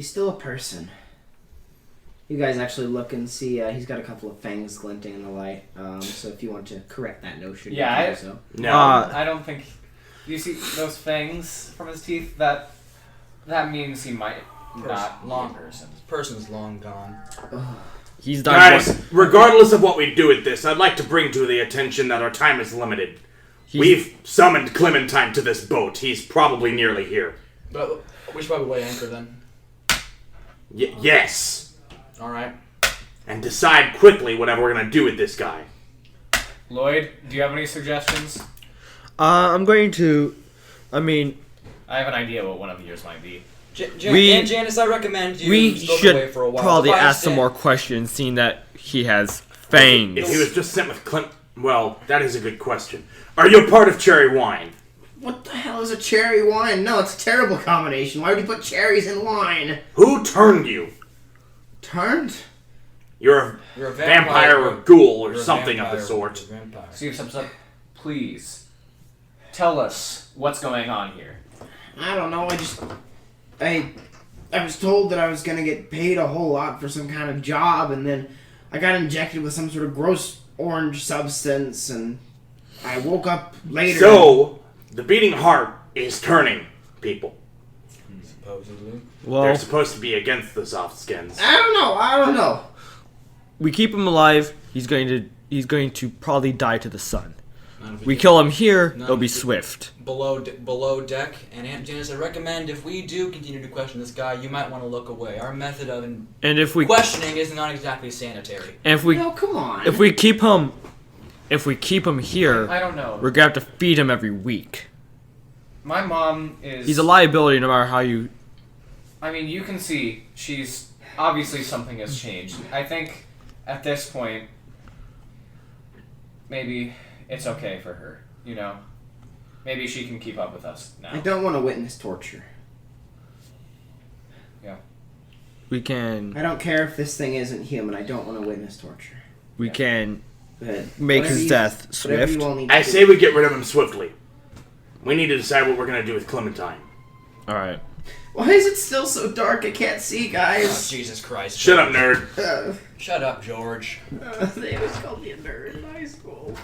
Speaker 1: still a person. You guys actually look and see he's got a couple of fangs glinting in the light. So if you want to correct that notion,
Speaker 5: Yeah,
Speaker 1: you can do so.
Speaker 2: No.
Speaker 5: I don't think. You see those fangs from his teeth? That means he might not be a person.
Speaker 3: This person's long gone.
Speaker 4: He's done.
Speaker 2: Guys, regardless of what we do with this, I'd like to bring to the attention that our time is limited. We've summoned Clementine to this boat. He's probably nearly here.
Speaker 3: But we should probably weigh anchor then.
Speaker 2: Yes.
Speaker 3: Alright.
Speaker 2: And decide quickly whatever we're going to do with this guy.
Speaker 5: Lloyd, do you have any suggestions?
Speaker 4: I'm going to. I mean,
Speaker 5: I have an idea what one of yours might be.
Speaker 3: And Janice, I recommend you
Speaker 4: we
Speaker 3: go away
Speaker 4: should
Speaker 3: for a while.
Speaker 4: probably ask some more questions, seeing that he has fangs.
Speaker 2: If he was just sent with well, that is a good question. Are you a part of Cherry Wine?
Speaker 1: What the hell is a cherry wine? No, it's a terrible combination. Why would you put cherries in wine?
Speaker 2: Who turned you?
Speaker 1: Turned?
Speaker 2: You're a vampire or ghoul or something of the sort.
Speaker 5: Steve steps up. Please, tell us what's going on here.
Speaker 1: I don't know. I was told that I was gonna get paid a whole lot for some kind of job, and then I got injected with some sort of gross orange substance, and I woke up later.
Speaker 2: So, the beating heart is turning people.
Speaker 3: Supposedly.
Speaker 4: Well,
Speaker 2: They're supposed to be against the soft skins.
Speaker 1: I don't know.
Speaker 4: we keep him alive. He's going to probably die to the sun. We kill him here. It'll be swift.
Speaker 3: Below deck, and Aunt Janice, I recommend if we do continue to question this guy, you might want to look away. Our method of questioning is not exactly sanitary.
Speaker 4: And if we
Speaker 1: No, come on.
Speaker 4: if we keep him here,
Speaker 5: I don't know.
Speaker 4: we're gonna have to feed him every week.
Speaker 5: My mom is...
Speaker 4: He's a liability no matter how you.
Speaker 5: I mean, you can see she's... Obviously something has changed. I think at this point, maybe it's okay for her, you know? Maybe she can keep up with us now.
Speaker 1: I don't want to witness torture.
Speaker 5: Yeah.
Speaker 4: We can.
Speaker 1: I don't care if this thing isn't human. I don't want to witness torture.
Speaker 4: We can
Speaker 1: But
Speaker 4: make
Speaker 1: whatever
Speaker 4: his
Speaker 1: you-
Speaker 4: death
Speaker 1: whatever
Speaker 4: swift.
Speaker 1: you all need
Speaker 2: I
Speaker 1: to
Speaker 2: say we get rid of him swiftly. We need to decide what we're going to do with Clementine.
Speaker 4: All right.
Speaker 1: Why is it still so dark? I can't see,
Speaker 3: Oh,
Speaker 1: guys.
Speaker 3: Jesus Christ.
Speaker 2: Shut up,
Speaker 3: George.
Speaker 2: nerd.
Speaker 3: Shut up, George.
Speaker 1: They always called me a nerd in high school.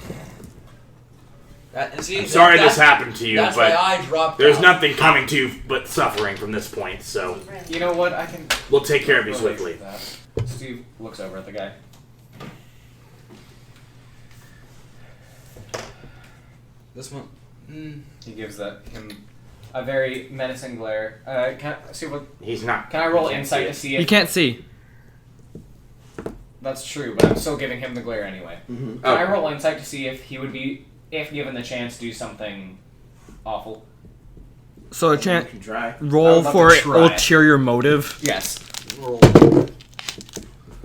Speaker 2: I'm sorry this happened to you,
Speaker 3: that's why
Speaker 2: but
Speaker 3: I dropped
Speaker 2: there's
Speaker 3: out.
Speaker 2: nothing coming to you but suffering from this point, so
Speaker 5: You know what? I can...
Speaker 2: we'll take care of you
Speaker 5: relate
Speaker 2: swiftly.
Speaker 5: to that. Steve looks over at the guy.
Speaker 3: This one.
Speaker 5: He gives him a very menacing glare. Can I see what?
Speaker 2: He's not.
Speaker 5: Can I roll
Speaker 2: he can't
Speaker 5: insight
Speaker 2: see
Speaker 5: to
Speaker 2: it.
Speaker 5: see
Speaker 4: He
Speaker 5: if
Speaker 4: can't see.
Speaker 5: that's true? But I'm still giving him the glare anyway.
Speaker 1: Mm-hmm.
Speaker 5: Can I roll insight to see if he would be, if given the chance, do something awful?
Speaker 4: So a chance.
Speaker 1: Try.
Speaker 5: I
Speaker 4: Roll
Speaker 5: would love
Speaker 4: for
Speaker 5: to try.
Speaker 4: ulterior motive.
Speaker 5: Yes.
Speaker 3: Roll.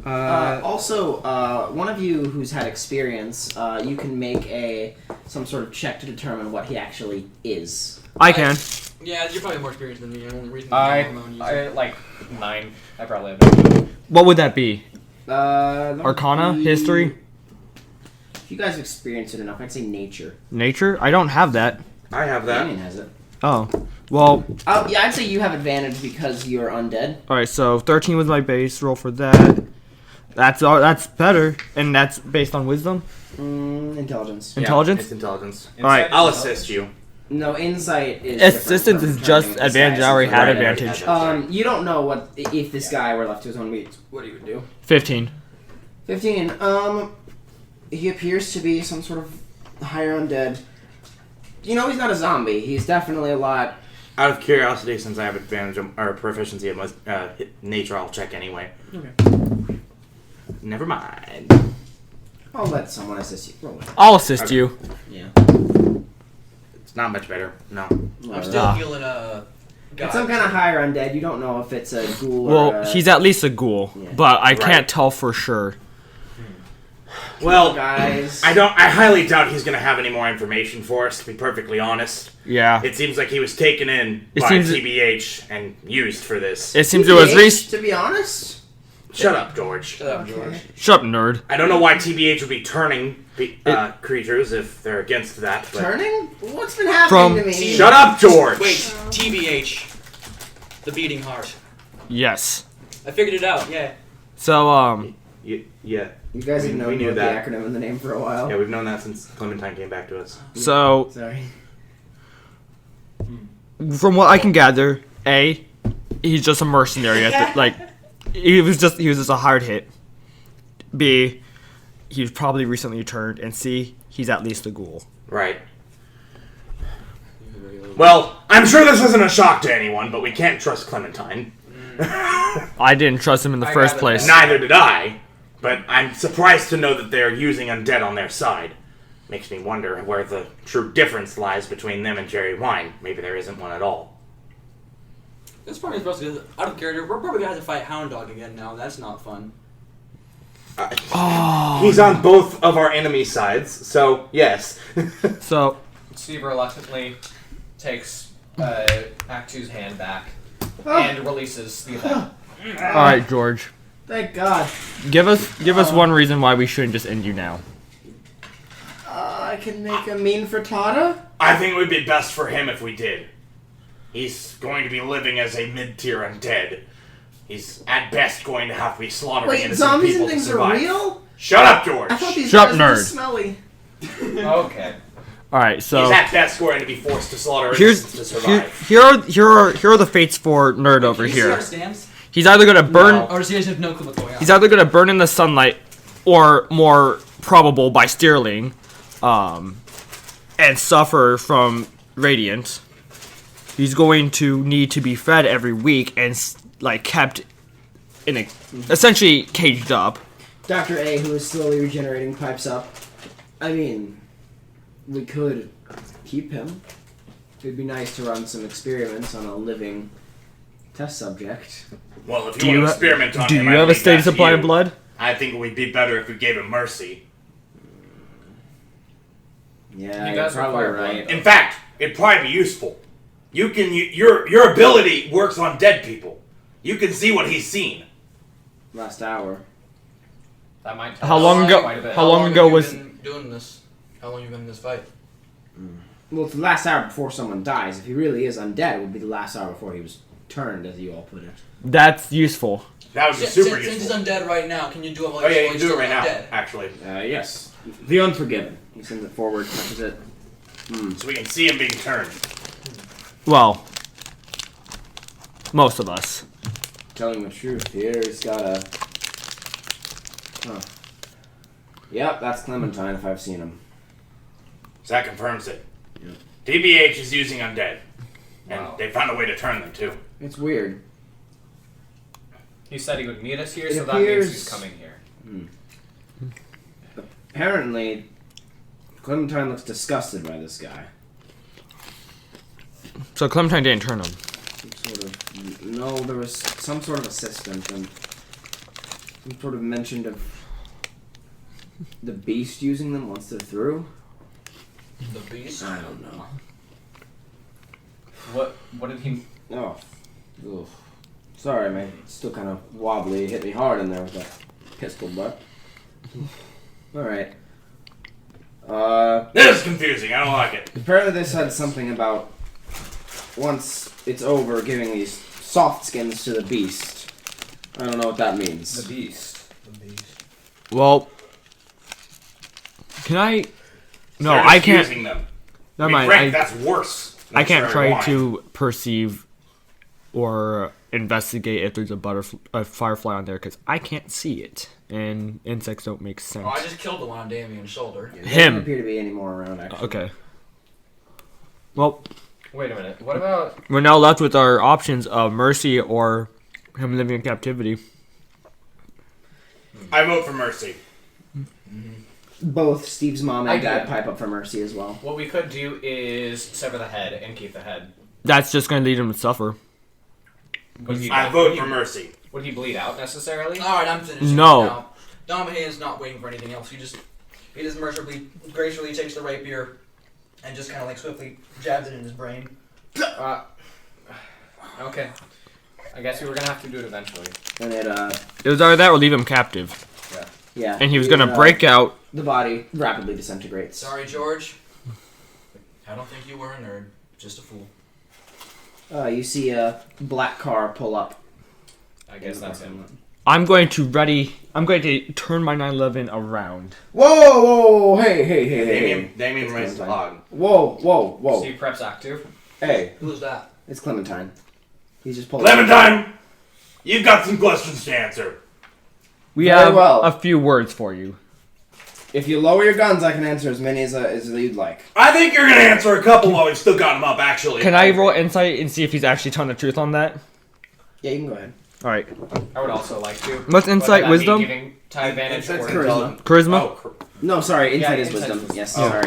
Speaker 1: Also, one of you who's had experience, you can make some sort of check to determine what he actually is.
Speaker 4: I can.
Speaker 3: Yeah, you're probably more experienced than me. I'm only reading the hormone user.
Speaker 5: I like 9. I probably have.
Speaker 4: What would that be?
Speaker 1: That would
Speaker 4: Arcana?
Speaker 1: be-
Speaker 4: History?
Speaker 1: If you guys have experienced it enough, I'd say nature.
Speaker 4: Nature? I don't have that.
Speaker 2: I have
Speaker 1: Damien
Speaker 2: that.
Speaker 1: has it.
Speaker 4: Oh. Well,
Speaker 1: Yeah, I'd say you have advantage because you're undead.
Speaker 4: alright, so 13 was my base. Roll for that. That's better. And that's based on wisdom?
Speaker 1: Intelligence.
Speaker 4: Intelligence?
Speaker 2: It's intelligence.
Speaker 4: Alright.
Speaker 2: I'll assist you.
Speaker 1: No, insight is.
Speaker 4: Assistance
Speaker 1: different
Speaker 4: is
Speaker 1: from
Speaker 4: just
Speaker 1: determining
Speaker 4: advantage.
Speaker 1: the
Speaker 4: I already
Speaker 1: size
Speaker 4: had
Speaker 1: of the
Speaker 4: advantage.
Speaker 2: Right.
Speaker 1: You don't know what if this guy were left to his own means, what he would do.
Speaker 4: 15.
Speaker 1: 15. He appears to be some sort of higher undead. You know, he's not a zombie. He's definitely a lot.
Speaker 2: Out of curiosity, since I have advantage or proficiency in nature, I'll check anyway.
Speaker 1: Okay.
Speaker 2: Never mind.
Speaker 1: I'll let someone assist you. Roll it.
Speaker 4: I'll assist
Speaker 2: Okay.
Speaker 4: you.
Speaker 1: Yeah.
Speaker 2: It's not much better. No.
Speaker 3: I'm still feeling
Speaker 1: It's some kind of higher undead. You don't know if it's a ghoul
Speaker 4: Well,
Speaker 1: or
Speaker 4: he's at least a ghoul, but I can't tell for sure.
Speaker 2: Well,
Speaker 1: guys.
Speaker 2: I highly doubt he's going to have any more information for us, to be perfectly honest.
Speaker 4: Yeah.
Speaker 2: It seems like he was taken in by TBH and used for this.
Speaker 4: It seems it was
Speaker 1: to be honest.
Speaker 2: Shut up, George.
Speaker 3: Shut up, George.
Speaker 4: Shut up, nerd.
Speaker 2: I don't know why TBH would be turning creatures if they're against that. But...
Speaker 1: Turning? What's been happening to me?
Speaker 2: Shut up, George!
Speaker 3: Wait, TBH. The beating heart.
Speaker 4: Yes.
Speaker 3: I figured it out, yeah.
Speaker 4: So,
Speaker 2: Yeah.
Speaker 1: You guys have known
Speaker 2: we knew
Speaker 1: the
Speaker 2: that.
Speaker 1: acronym in the name for a while.
Speaker 2: Yeah, we've known that since Clementine came back to us.
Speaker 4: So,
Speaker 1: Sorry.
Speaker 4: from what I can gather, A, he's just a mercenary at the, he was just a hard hit. B, he was probably recently returned, and C, he's at least a ghoul.
Speaker 2: Right. Well, I'm sure this isn't a shock to anyone, but we can't trust Clementine.
Speaker 4: I didn't trust him in the first place.
Speaker 2: Neither did I, but I'm surprised to know that they're using undead on their side. Makes me wonder where the true difference lies between them and Jerry Wine. Maybe there isn't one at all.
Speaker 3: This part is supposed to be out of character. We're probably gonna have to fight Hound Dog again now. That's not fun.
Speaker 2: He's on both of our enemy sides, so yes.
Speaker 4: So,
Speaker 5: Steve reluctantly takes Act 2's hand back and releases the event.
Speaker 4: alright, George.
Speaker 1: Thank God.
Speaker 4: Give us one reason why we shouldn't just end you now.
Speaker 1: I can make a mean frittata?
Speaker 2: I think it would be best for him if we did. He's going to be living as a mid-tier undead. He's at best going to have to be slaughtering
Speaker 1: Wait,
Speaker 2: innocent
Speaker 1: zombies
Speaker 2: people
Speaker 1: and things
Speaker 2: to
Speaker 1: are
Speaker 2: survive.
Speaker 1: real?
Speaker 2: Shut up, George!
Speaker 1: I thought these
Speaker 4: Shut
Speaker 1: guys
Speaker 4: up,
Speaker 1: were
Speaker 4: nerd.
Speaker 1: just smelly.
Speaker 5: Okay.
Speaker 4: Alright, so
Speaker 2: He's at best going to be forced to slaughter
Speaker 4: here's
Speaker 2: innocents to survive.
Speaker 4: here are the fates for nerd over
Speaker 3: Can you see our
Speaker 4: here.
Speaker 3: stamps?
Speaker 4: He's either gonna burn
Speaker 5: No.
Speaker 3: Or does he just have no clue what's going on?
Speaker 4: He's either gonna burn in the sunlight, or more probable by Stirling, and suffer from radiant. He's going to need to be fed every week and kept in a essentially caged up.
Speaker 1: Dr. A, who is slowly regenerating, pipes up. I mean, we could keep him. It'd be nice to run some experiments on a living test subject.
Speaker 2: Well, if you want to experiment on
Speaker 4: Do
Speaker 2: him,
Speaker 4: you
Speaker 2: I
Speaker 4: have a
Speaker 2: leave
Speaker 4: steady
Speaker 2: that to
Speaker 4: supply of
Speaker 2: you.
Speaker 4: blood?
Speaker 2: I think it would be better if we gave him mercy.
Speaker 1: Yeah,
Speaker 5: You
Speaker 1: you're
Speaker 5: guys
Speaker 1: probably
Speaker 5: require
Speaker 1: right.
Speaker 5: blood.
Speaker 2: In fact, it'd probably be useful. Your ability works on dead people. You can see what he's seen.
Speaker 1: Last hour.
Speaker 5: That might tell
Speaker 4: How
Speaker 5: us
Speaker 4: long ago?
Speaker 5: quite a bit.
Speaker 4: How long
Speaker 3: have
Speaker 4: ago
Speaker 3: you
Speaker 4: was?
Speaker 3: been doing this? How long have you been in this fight?
Speaker 1: Well, it's the last hour before someone dies. If he really is undead, it would be the last hour before he was turned, as you all put it.
Speaker 4: That's useful.
Speaker 2: That would be
Speaker 3: Since
Speaker 2: super
Speaker 3: he's
Speaker 2: useful.
Speaker 3: undead right now, can you do it while
Speaker 2: Oh
Speaker 3: he's
Speaker 2: yeah, you can do it
Speaker 3: still
Speaker 2: right now,
Speaker 3: undead?
Speaker 2: actually.
Speaker 1: Yes. The Unforgiven. He sends it forward, touches it.
Speaker 2: So we can see him being turned.
Speaker 4: Well, most of us.
Speaker 1: Telling the truth, here he's got a... Huh. Yep, that's Clementine if I've seen him.
Speaker 2: So that confirms it.
Speaker 1: Yeah.
Speaker 2: TBH is using undead. And
Speaker 5: Wow.
Speaker 2: they found a way to turn them, too.
Speaker 1: It's weird.
Speaker 5: He said he would meet us here,
Speaker 1: It
Speaker 5: so that means
Speaker 1: appears-
Speaker 5: he's coming here.
Speaker 1: Apparently, Clementine looks disgusted by this guy.
Speaker 4: So Clementine didn't turn him.
Speaker 1: No, there was some sort of assistant and some sort of mention of the beast using them once they're through.
Speaker 3: The beast?
Speaker 1: I don't know.
Speaker 5: What did he...
Speaker 1: Oh, ugh. Sorry, man. It's still kind of wobbly. It hit me hard in there with that pistol butt. Alright.
Speaker 2: This is confusing. I don't like it.
Speaker 1: Apparently they said something about once it's over giving these soft skins to the beast. I don't know what that means.
Speaker 5: The beast.
Speaker 4: Well, can I? No,
Speaker 2: They're
Speaker 4: I
Speaker 2: just
Speaker 4: can't.
Speaker 2: using them.
Speaker 4: Never
Speaker 2: I mean,
Speaker 4: mind.
Speaker 2: Frank, that's worse. than
Speaker 4: I can't
Speaker 2: Cherry
Speaker 4: try
Speaker 2: Wine.
Speaker 4: to perceive or investigate if there's a firefly on there because I can't see it, and insects don't make sense.
Speaker 3: Oh, I just killed the one on Damien's shoulder.
Speaker 1: There
Speaker 4: Him.
Speaker 1: doesn't appear to be any more around, actually.
Speaker 4: Okay. Well,
Speaker 5: Wait a minute. What about...
Speaker 4: we're now left with our options of mercy or him living in captivity.
Speaker 2: I vote for mercy.
Speaker 1: both Steve's mom and
Speaker 5: I
Speaker 1: dad
Speaker 5: do.
Speaker 1: pipe up for mercy as well.
Speaker 5: What we could do is sever the head and keep the head.
Speaker 4: That's just going to lead him to suffer.
Speaker 2: I vote for mercy.
Speaker 5: Would he bleed out necessarily?
Speaker 3: Alright, I'm finishing
Speaker 4: No.
Speaker 3: now. Dominator's not waiting for anything else. He just gracefully takes the rapier and just kind of like swiftly jabs it in his brain.
Speaker 5: Okay. I guess we were gonna have to do it eventually.
Speaker 1: And
Speaker 4: It was either that or leave him captive.
Speaker 1: yeah.
Speaker 4: And he was going to break out.
Speaker 1: The body rapidly disintegrates.
Speaker 3: Sorry, George. I don't think you were a nerd. Just a fool.
Speaker 1: You see a black car pull up.
Speaker 5: I guess that's him.
Speaker 4: I'm going to turn my 911 around.
Speaker 1: Whoa, hey.
Speaker 2: Damien raised the log.
Speaker 1: Whoa.
Speaker 5: Steve preps Act 2.
Speaker 1: Hey,
Speaker 3: Who's that?
Speaker 1: it's Clementine. He's just pulled
Speaker 2: Clementine, you've got some questions to answer.
Speaker 4: We
Speaker 1: Very
Speaker 4: have
Speaker 1: well.
Speaker 4: a few words for you.
Speaker 1: If you lower your guns, I can answer as many as you'd like.
Speaker 2: I think you're gonna answer a couple while we've still got them up, actually.
Speaker 4: Can I roll insight and see if he's actually telling the truth on that?
Speaker 1: Yeah, you can go ahead.
Speaker 4: All right.
Speaker 5: I would also like to.
Speaker 4: What's insight,
Speaker 5: Whether that be
Speaker 4: wisdom?
Speaker 5: Giving tie advantage or
Speaker 1: Charisma.
Speaker 4: Charisma?
Speaker 1: No, sorry, insight
Speaker 5: Yeah,
Speaker 1: is
Speaker 5: insight
Speaker 1: wisdom.
Speaker 5: is
Speaker 1: Yes,
Speaker 2: wisdom.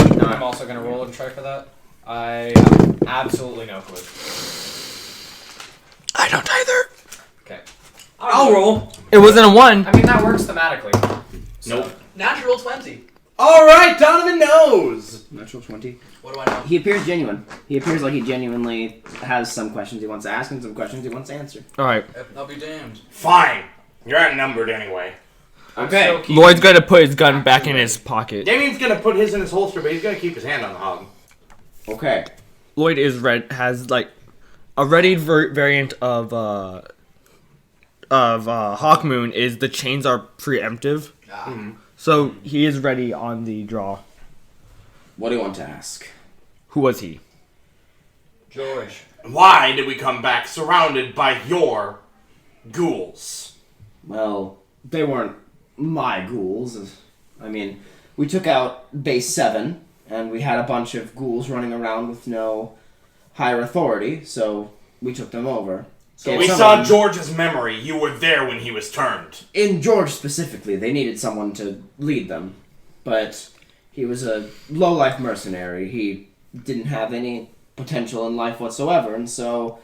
Speaker 1: sorry.
Speaker 5: I'm also gonna roll and try for that. I have absolutely no clue.
Speaker 4: I don't either.
Speaker 5: Okay.
Speaker 3: I'll roll.
Speaker 4: It wasn't a 1.
Speaker 5: I mean, that works thematically.
Speaker 2: Nope.
Speaker 3: Natural 20.
Speaker 2: Alright, Donovan knows!
Speaker 1: Natural 20.
Speaker 3: What do I know?
Speaker 1: He appears genuine. He appears like he genuinely has some questions he wants to ask and some questions he wants to answer.
Speaker 4: All right.
Speaker 3: I'll be damned.
Speaker 2: Fine. You're outnumbered anyway.
Speaker 1: Okay.
Speaker 4: Lloyd's going to put his gun back in his pocket.
Speaker 2: Damien's gonna put his in his holster, but he's gonna keep his hand on the hog.
Speaker 1: Okay.
Speaker 4: Lloyd is has like a readied variant of Hawkmoon is the chains are preemptive. So he is ready on the draw.
Speaker 1: What do you want to ask?
Speaker 4: Who was he?
Speaker 3: George.
Speaker 2: Why did we come back surrounded by your ghouls?
Speaker 1: Well, they weren't my ghouls. I mean, we took out Base 7, and we had a bunch of ghouls running around with no higher authority, so we took them over.
Speaker 2: So we saw George's memory. You were there when he was turned.
Speaker 1: In George specifically, they needed someone to lead them. But he was a low-life mercenary. He didn't have any potential in life whatsoever, and so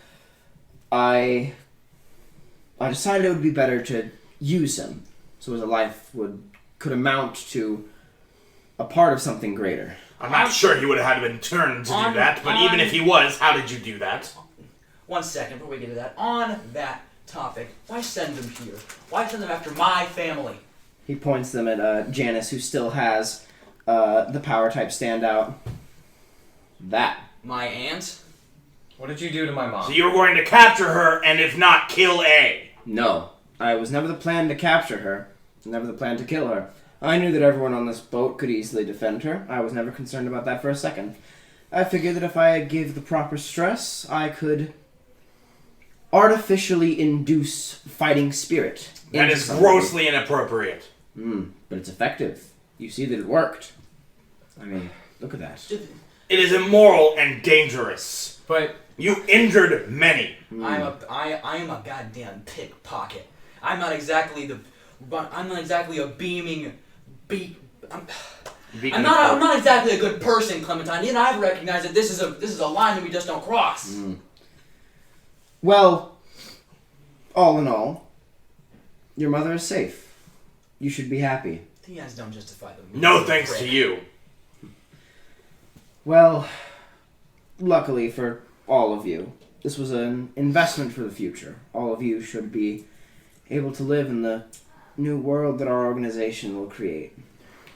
Speaker 1: I decided it would be better to use him, so his life could amount to a part of something greater.
Speaker 2: I'm not sure he would have had been turned to do that, but even if he was, how did you do that?
Speaker 3: 1 second before we get to that. On that topic, why send them here? Why send them after my family?
Speaker 1: He points them at Janice, who still has the power type standout. That.
Speaker 3: My aunt?
Speaker 5: What did you do to my mom?
Speaker 2: So you were going to capture her, and if not, kill A.
Speaker 1: No. I was never the plan to capture her. Never the plan to kill her. I knew that everyone on this boat could easily defend her. I was never concerned about that for a second. I figured that if I gave the proper stress, I could artificially induce fighting spirit.
Speaker 2: That
Speaker 1: into
Speaker 2: is
Speaker 1: somebody.
Speaker 2: grossly inappropriate.
Speaker 1: But it's effective. You see that it worked. I mean, look at that.
Speaker 2: It is immoral and dangerous.
Speaker 5: But
Speaker 2: You injured many.
Speaker 3: I am a goddamn pickpocket. I'm not exactly a beaming I'm not exactly a good person, Clementine. Even I've recognized that this is a line that we just don't cross.
Speaker 1: Well, all in all, your mother is safe. You should be happy.
Speaker 3: The ends don't justify the
Speaker 2: No thanks to you.
Speaker 1: Well, luckily for all of you, this was an investment for the future. All of you should be able to live in the new world that our organization will create.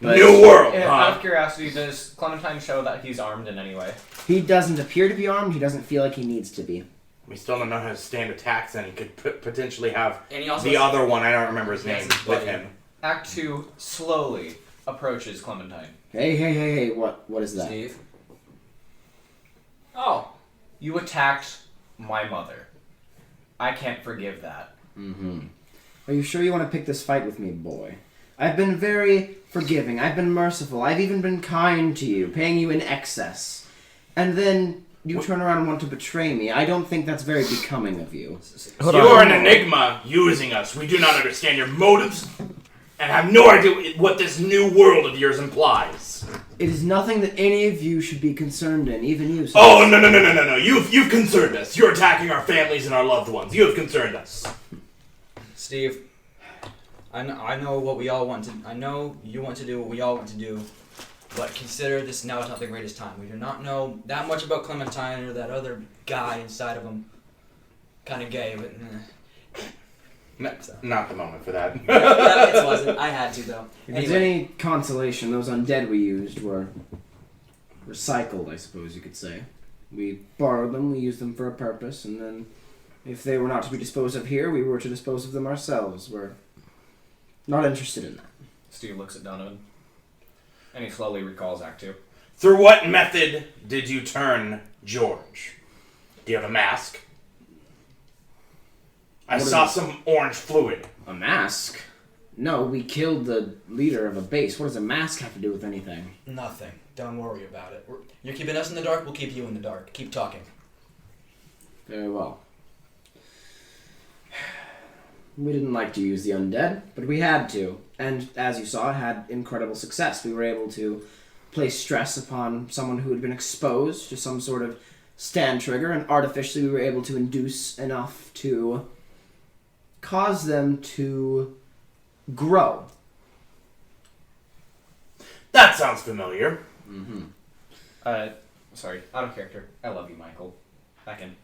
Speaker 1: But
Speaker 2: New world,
Speaker 5: out of
Speaker 2: huh?
Speaker 5: curiosity, does Clementine show that he's armed in any way?
Speaker 1: he doesn't appear to be armed. He doesn't feel like he needs to be.
Speaker 2: We still don't know how to stand attacks, and he could potentially have
Speaker 3: And he also
Speaker 2: the other one, I don't remember his name,
Speaker 3: Yes,
Speaker 2: with
Speaker 3: buddy.
Speaker 2: him.
Speaker 5: Act 2 slowly approaches Clementine.
Speaker 1: Hey, what is that?
Speaker 3: Steve.
Speaker 5: Oh, you attacked my mother. I can't forgive that.
Speaker 1: Are you sure you want to pick this fight with me, boy? I've been very forgiving. I've been merciful. I've even been kind to you, paying you in excess. And then you turn around and want to betray me. I don't think that's very becoming of you.
Speaker 2: You are an enigma using us. We do not understand your motives. and have no idea what this new world of yours implies.
Speaker 1: It is nothing that any of you should be concerned in, even you.
Speaker 2: Oh, no. You've concerned us. You're attacking our families and our loved ones. You have concerned us.
Speaker 3: Steve, I know what we all want to. I know you want to do what we all want to do, but consider this now is not the greatest time. We do not know that much about Clementine or that other guy inside of him. Kind of gay, but.
Speaker 2: Not the moment for that.
Speaker 3: Yeah, it wasn't. I had to though.
Speaker 1: If there's any consolation, those undead we used were recycled, I suppose you could say. We borrowed them, we used them for a purpose, and then if they were not to be disposed of here, we were to dispose of them ourselves. We're not interested in that.
Speaker 5: Steve looks at Donovan, and he slowly recalls Act 2.
Speaker 2: Through what method did you turn George? Do you have a mask? I saw some orange fluid.
Speaker 1: A mask? No, we killed the leader of a base. What does a mask have to do with anything?
Speaker 3: Nothing. Don't worry about it. You're keeping us in the dark, we'll keep you in the dark. Keep talking.
Speaker 1: Very well. We didn't like to use the undead, but we had to. And as you saw, it had incredible success. We were able to place stress upon someone who had been exposed to some sort of stand trigger, and artificially we were able to induce enough to cause them to grow.
Speaker 2: That sounds familiar.
Speaker 1: Mm-hmm.
Speaker 5: Sorry, out of character. I love you, Michael. Back in.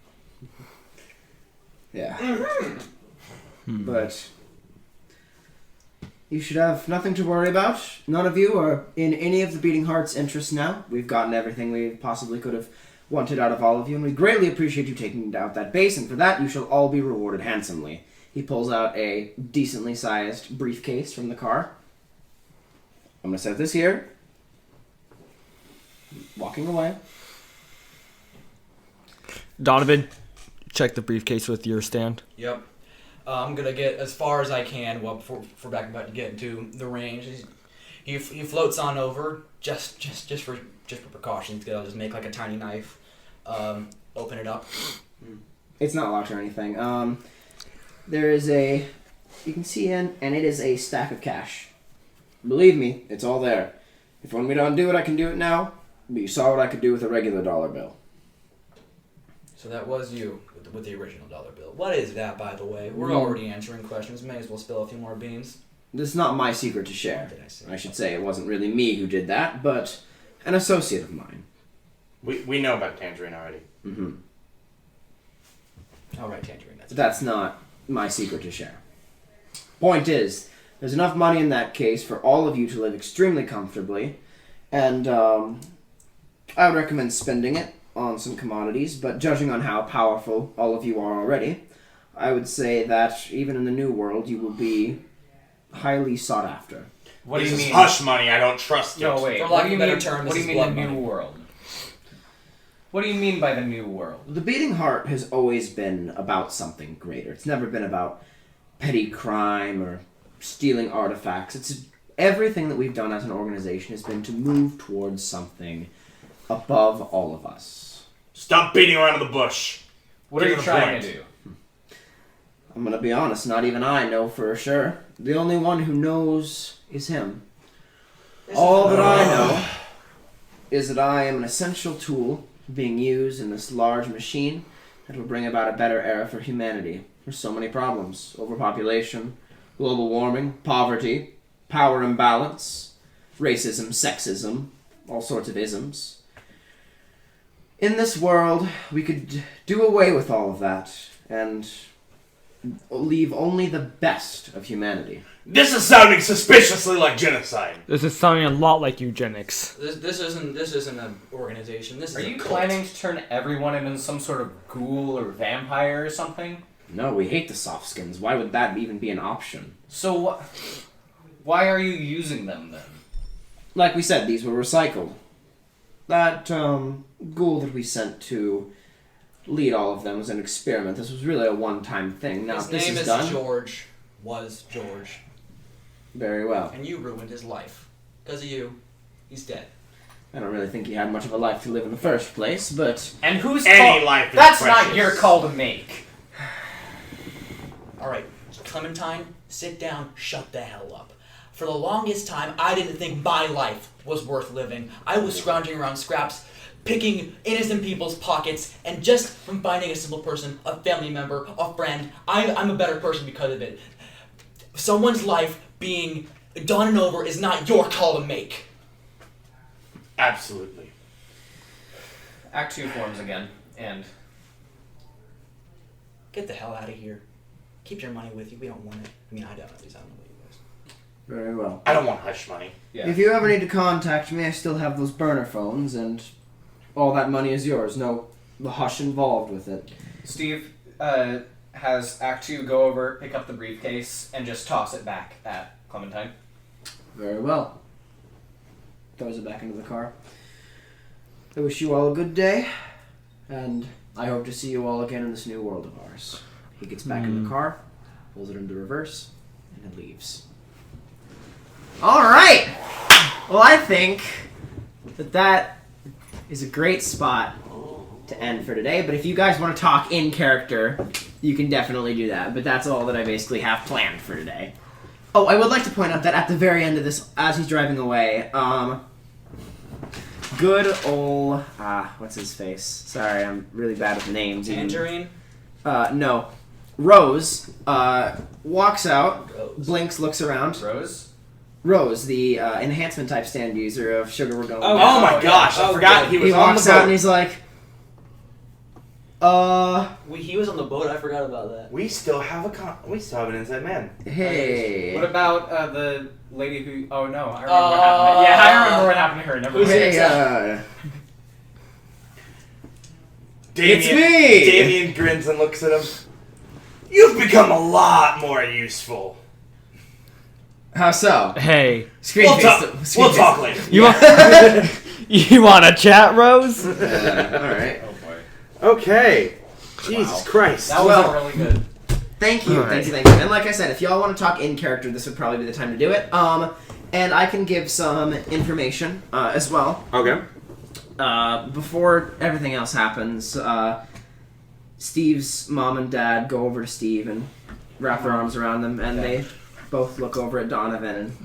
Speaker 1: Yeah. But you should have nothing to worry about. None of you are in any of the Beating Heart's interests now. We've gotten everything we possibly could have wanted out of all of you, and we greatly appreciate you taking out that base, and for that you shall all be rewarded handsomely. He pulls out a decently sized briefcase from the car. I'm going to set this here. Walking away.
Speaker 4: Donovan, check the briefcase with your stand.
Speaker 3: Yep. I'm gonna get as far as I can. Well, before back about to get into the range, he floats on over just for precaution. I'll just make like a tiny knife. Open it up.
Speaker 1: It's not locked or anything. There is a, you can see in, and it is a stack of cash. Believe me, it's all there. If you want me to undo it, I can do it now. But you saw what I could do with a regular dollar bill.
Speaker 3: So that was you with the original dollar bill. What is that, by the way? We're already answering questions. May as well spill a few more beans.
Speaker 1: This is not my secret to share.
Speaker 3: What did I say?
Speaker 1: I should say it wasn't really me who did that, but an associate of mine.
Speaker 2: We know about Tangerine already.
Speaker 1: Mm-hmm.
Speaker 3: All right, Tangerine.
Speaker 1: That's not my secret to share. Point is, there's enough money in that case for all of you to live extremely comfortably, and I would recommend spending it on some commodities, but judging on how powerful all of you are already, I would say that even in the new world, you will be highly sought after.
Speaker 5: What do you mean?
Speaker 2: Hush money, I don't trust it.
Speaker 5: No, wait.
Speaker 3: For
Speaker 5: What
Speaker 3: lack
Speaker 5: do
Speaker 3: of
Speaker 5: you
Speaker 3: a better
Speaker 5: mean?
Speaker 3: term,
Speaker 5: What do
Speaker 3: this
Speaker 5: you
Speaker 3: is
Speaker 5: mean the
Speaker 3: blood
Speaker 5: new
Speaker 3: money.
Speaker 5: world? What do you mean by the new world?
Speaker 1: The Beating Heart has always been about something greater. It's never been about petty crime or stealing artifacts. It's everything that we've done as an organization has been to move towards something above all of us.
Speaker 2: Stop beating around the bush.
Speaker 5: What are
Speaker 2: Give
Speaker 5: you
Speaker 2: it a
Speaker 5: trying
Speaker 2: point.
Speaker 5: to do?
Speaker 1: I'm gonna be honest, not even I know for sure. The only one who knows is him. All that I know is that I am an essential tool being used in this large machine that will bring about a better era for humanity. There's so many problems. Overpopulation, global warming, poverty, power imbalance, racism, sexism, all sorts of isms. In this world, we could do away with all of that and leave only the best of humanity.
Speaker 2: This is sounding suspiciously like genocide.
Speaker 4: This is sounding a lot like eugenics.
Speaker 3: This isn't an organization. This is
Speaker 5: Are
Speaker 3: a
Speaker 5: you
Speaker 3: cult.
Speaker 5: planning to turn everyone into some sort of ghoul or vampire or something?
Speaker 1: No, we hate the soft skins. Why would that even be an option?
Speaker 5: So why are you using them then?
Speaker 1: Like we said, these were recycled. That ghoul that we sent to lead all of them was an experiment. This was really a one-time thing. Now,
Speaker 3: His
Speaker 1: if this
Speaker 3: name
Speaker 1: is
Speaker 3: is
Speaker 1: done,
Speaker 3: George. Was George.
Speaker 1: very well.
Speaker 3: And you ruined his life. Because of you, he's dead.
Speaker 1: I don't really think he had much of a life to live in the first place, but
Speaker 5: And who's
Speaker 2: Any life is
Speaker 5: That's
Speaker 2: precious.
Speaker 5: not your call to make.
Speaker 3: Alright, Clementine, sit down, shut the hell up. For the longest time, I didn't think my life was worth living. I was scrounging around scraps, picking innocent people's pockets, and just from finding a simple person, a family member, a friend, I'm a better person because of it. Someone's life being done and over is not your call to make.
Speaker 2: Absolutely.
Speaker 5: Act 2 forms again, and...
Speaker 3: Get the hell out of here. Keep your money with you. We don't want it. I mean, I don't. At least I don't know what you guys.
Speaker 1: Very well.
Speaker 2: I don't want hush money.
Speaker 5: Yeah.
Speaker 1: If you ever need to contact me, I still have those burner phones, and all that money is yours. No hush involved with it.
Speaker 5: Steve has Act 2 go over, pick up the briefcase, and just toss it back at Clementine.
Speaker 1: Very well. Throws it back into the car. I wish you all a good day, and I hope to see you all again in this new world of ours. He gets back in the car, pulls it into reverse, and it leaves. Alright! Well, I think that is a great spot to end for today, but if you guys want to talk in character, you can definitely do that, but that's all that I basically have planned for today. Oh, I would like to point out that at the very end of this, as he's driving away, good old, what's his face? Sorry, I'm really bad with names.
Speaker 3: Tangerine?
Speaker 1: No. Rose, walks out,
Speaker 3: Rose.
Speaker 1: blinks, looks around.
Speaker 5: Rose?
Speaker 1: The enhancement type stand user of Sugar We're Going.
Speaker 2: Oh my gosh, I forgot he was
Speaker 1: He
Speaker 2: on the
Speaker 1: walks out and
Speaker 2: boat.
Speaker 1: he's like,
Speaker 3: He was on the boat. I forgot about that.
Speaker 2: We still have an inside man.
Speaker 1: hey.
Speaker 5: What about the lady who... Oh, no, I remember what happened. Yeah, I remember what happened to her. Never mind.
Speaker 1: Hey,
Speaker 2: Damien,
Speaker 1: It's me!
Speaker 2: Damien grins and looks at him. You've become a lot more useful.
Speaker 1: how so?
Speaker 4: Hey,
Speaker 2: We'll talk later.
Speaker 4: you want you want to chat, Rose?
Speaker 1: Alright.
Speaker 5: Oh, boy.
Speaker 2: Okay. Jesus Christ.
Speaker 5: That was really good.
Speaker 1: Thank you,
Speaker 4: Alright.
Speaker 1: thank you. And like I said, if y'all want to talk in character, this would probably be the time to do it. And I can give some information as well.
Speaker 2: Okay.
Speaker 1: Before everything else happens, Steve's mom and dad go over to Steve and wrap their arms around him, and they both look over at Donovan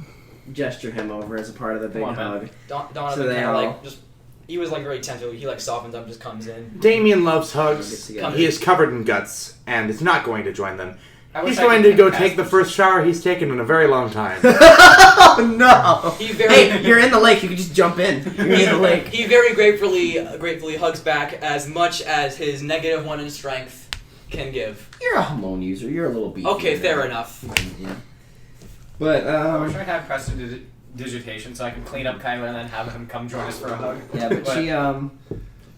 Speaker 1: and gesture him over as a part of the big
Speaker 5: Come on,
Speaker 1: hug.
Speaker 3: Donovan
Speaker 1: So they
Speaker 3: kind of
Speaker 1: all-
Speaker 3: like just. He was like very tender. He like softens up, just comes in.
Speaker 2: Damien loves
Speaker 1: Get
Speaker 2: hugs.
Speaker 1: together.
Speaker 2: He is covered in guts and is not going to join them.
Speaker 5: I wish
Speaker 2: He's
Speaker 5: I
Speaker 2: going
Speaker 5: could
Speaker 2: to go
Speaker 5: pass
Speaker 2: take the
Speaker 5: this.
Speaker 2: first shower he's taken in a very long time.
Speaker 1: Oh no!
Speaker 3: He very
Speaker 1: Hey, you're in the lake. You can just jump in. You're in the lake.
Speaker 3: He very gratefully hugs back as much as his -1 in strength can give.
Speaker 1: You're a hormone user. You're a little beefy.
Speaker 3: Okay, fair enough.
Speaker 1: Yeah. But
Speaker 5: I wish I had prestidigitation so I could clean up Kyler and then have him come join us for a hug.
Speaker 1: yeah, but she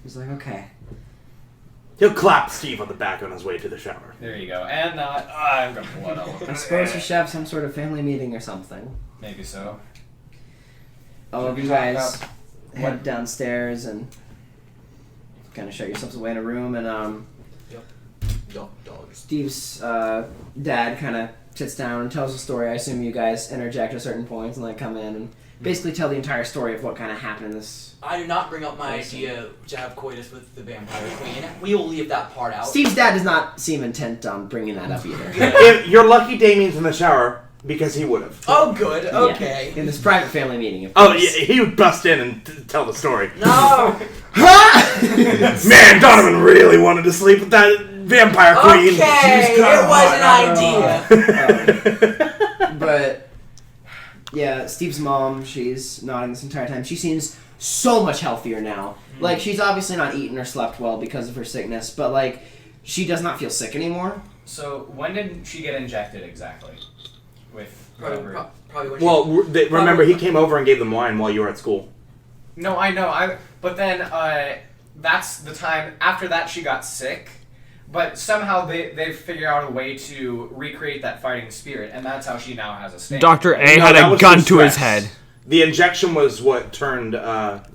Speaker 1: was like, okay.
Speaker 2: He'll clap Steve on the back on his way to the shower.
Speaker 5: There you go. And not... I'm gonna blood all over.
Speaker 1: I suppose you should have some sort of family meeting or something.
Speaker 5: Maybe so.
Speaker 1: All of
Speaker 5: Should
Speaker 1: you
Speaker 5: we talk
Speaker 1: guys
Speaker 5: about
Speaker 1: head downstairs and kind of shut yourselves away in a room, and
Speaker 3: Dogs.
Speaker 1: Steve's dad kind of sits down and tells a story. I assume you guys interject at certain points and like come in and basically tell the entire story of what kind of happened in this.
Speaker 3: I do not bring up my idea to have coitus with the vampire queen. We will leave that part out.
Speaker 1: Steve's dad does not seem intent on bringing that up either.
Speaker 2: If you're lucky Damien's in the shower, because he would have.
Speaker 3: Oh, good. Okay.
Speaker 1: Yeah, in this private family meeting, of
Speaker 2: Oh,
Speaker 1: course.
Speaker 2: yeah, he would bust in and tell the story.
Speaker 3: No.
Speaker 2: Man, Donovan really wanted to sleep with that vampire queen.
Speaker 3: Okay. It was an idea.
Speaker 1: But yeah, Steve's mom, she's nodding this entire time. She seems so much healthier now. Like, she's obviously not eaten or slept well because of her sickness, but like, she does not feel sick anymore.
Speaker 5: So, when did she get injected exactly? With whatever?
Speaker 3: Probably when
Speaker 2: Well, remember, he came over and gave them wine while you were at school.
Speaker 5: No, I know. But then that's the time after that she got sick. But somehow they figure out a way to recreate that fighting spirit, and that's how she now has a stand.
Speaker 4: Dr. A
Speaker 2: No,
Speaker 4: had
Speaker 2: that
Speaker 4: a
Speaker 2: was
Speaker 4: gun
Speaker 2: the
Speaker 4: to his
Speaker 2: stress.
Speaker 4: head.
Speaker 2: The injection was what turned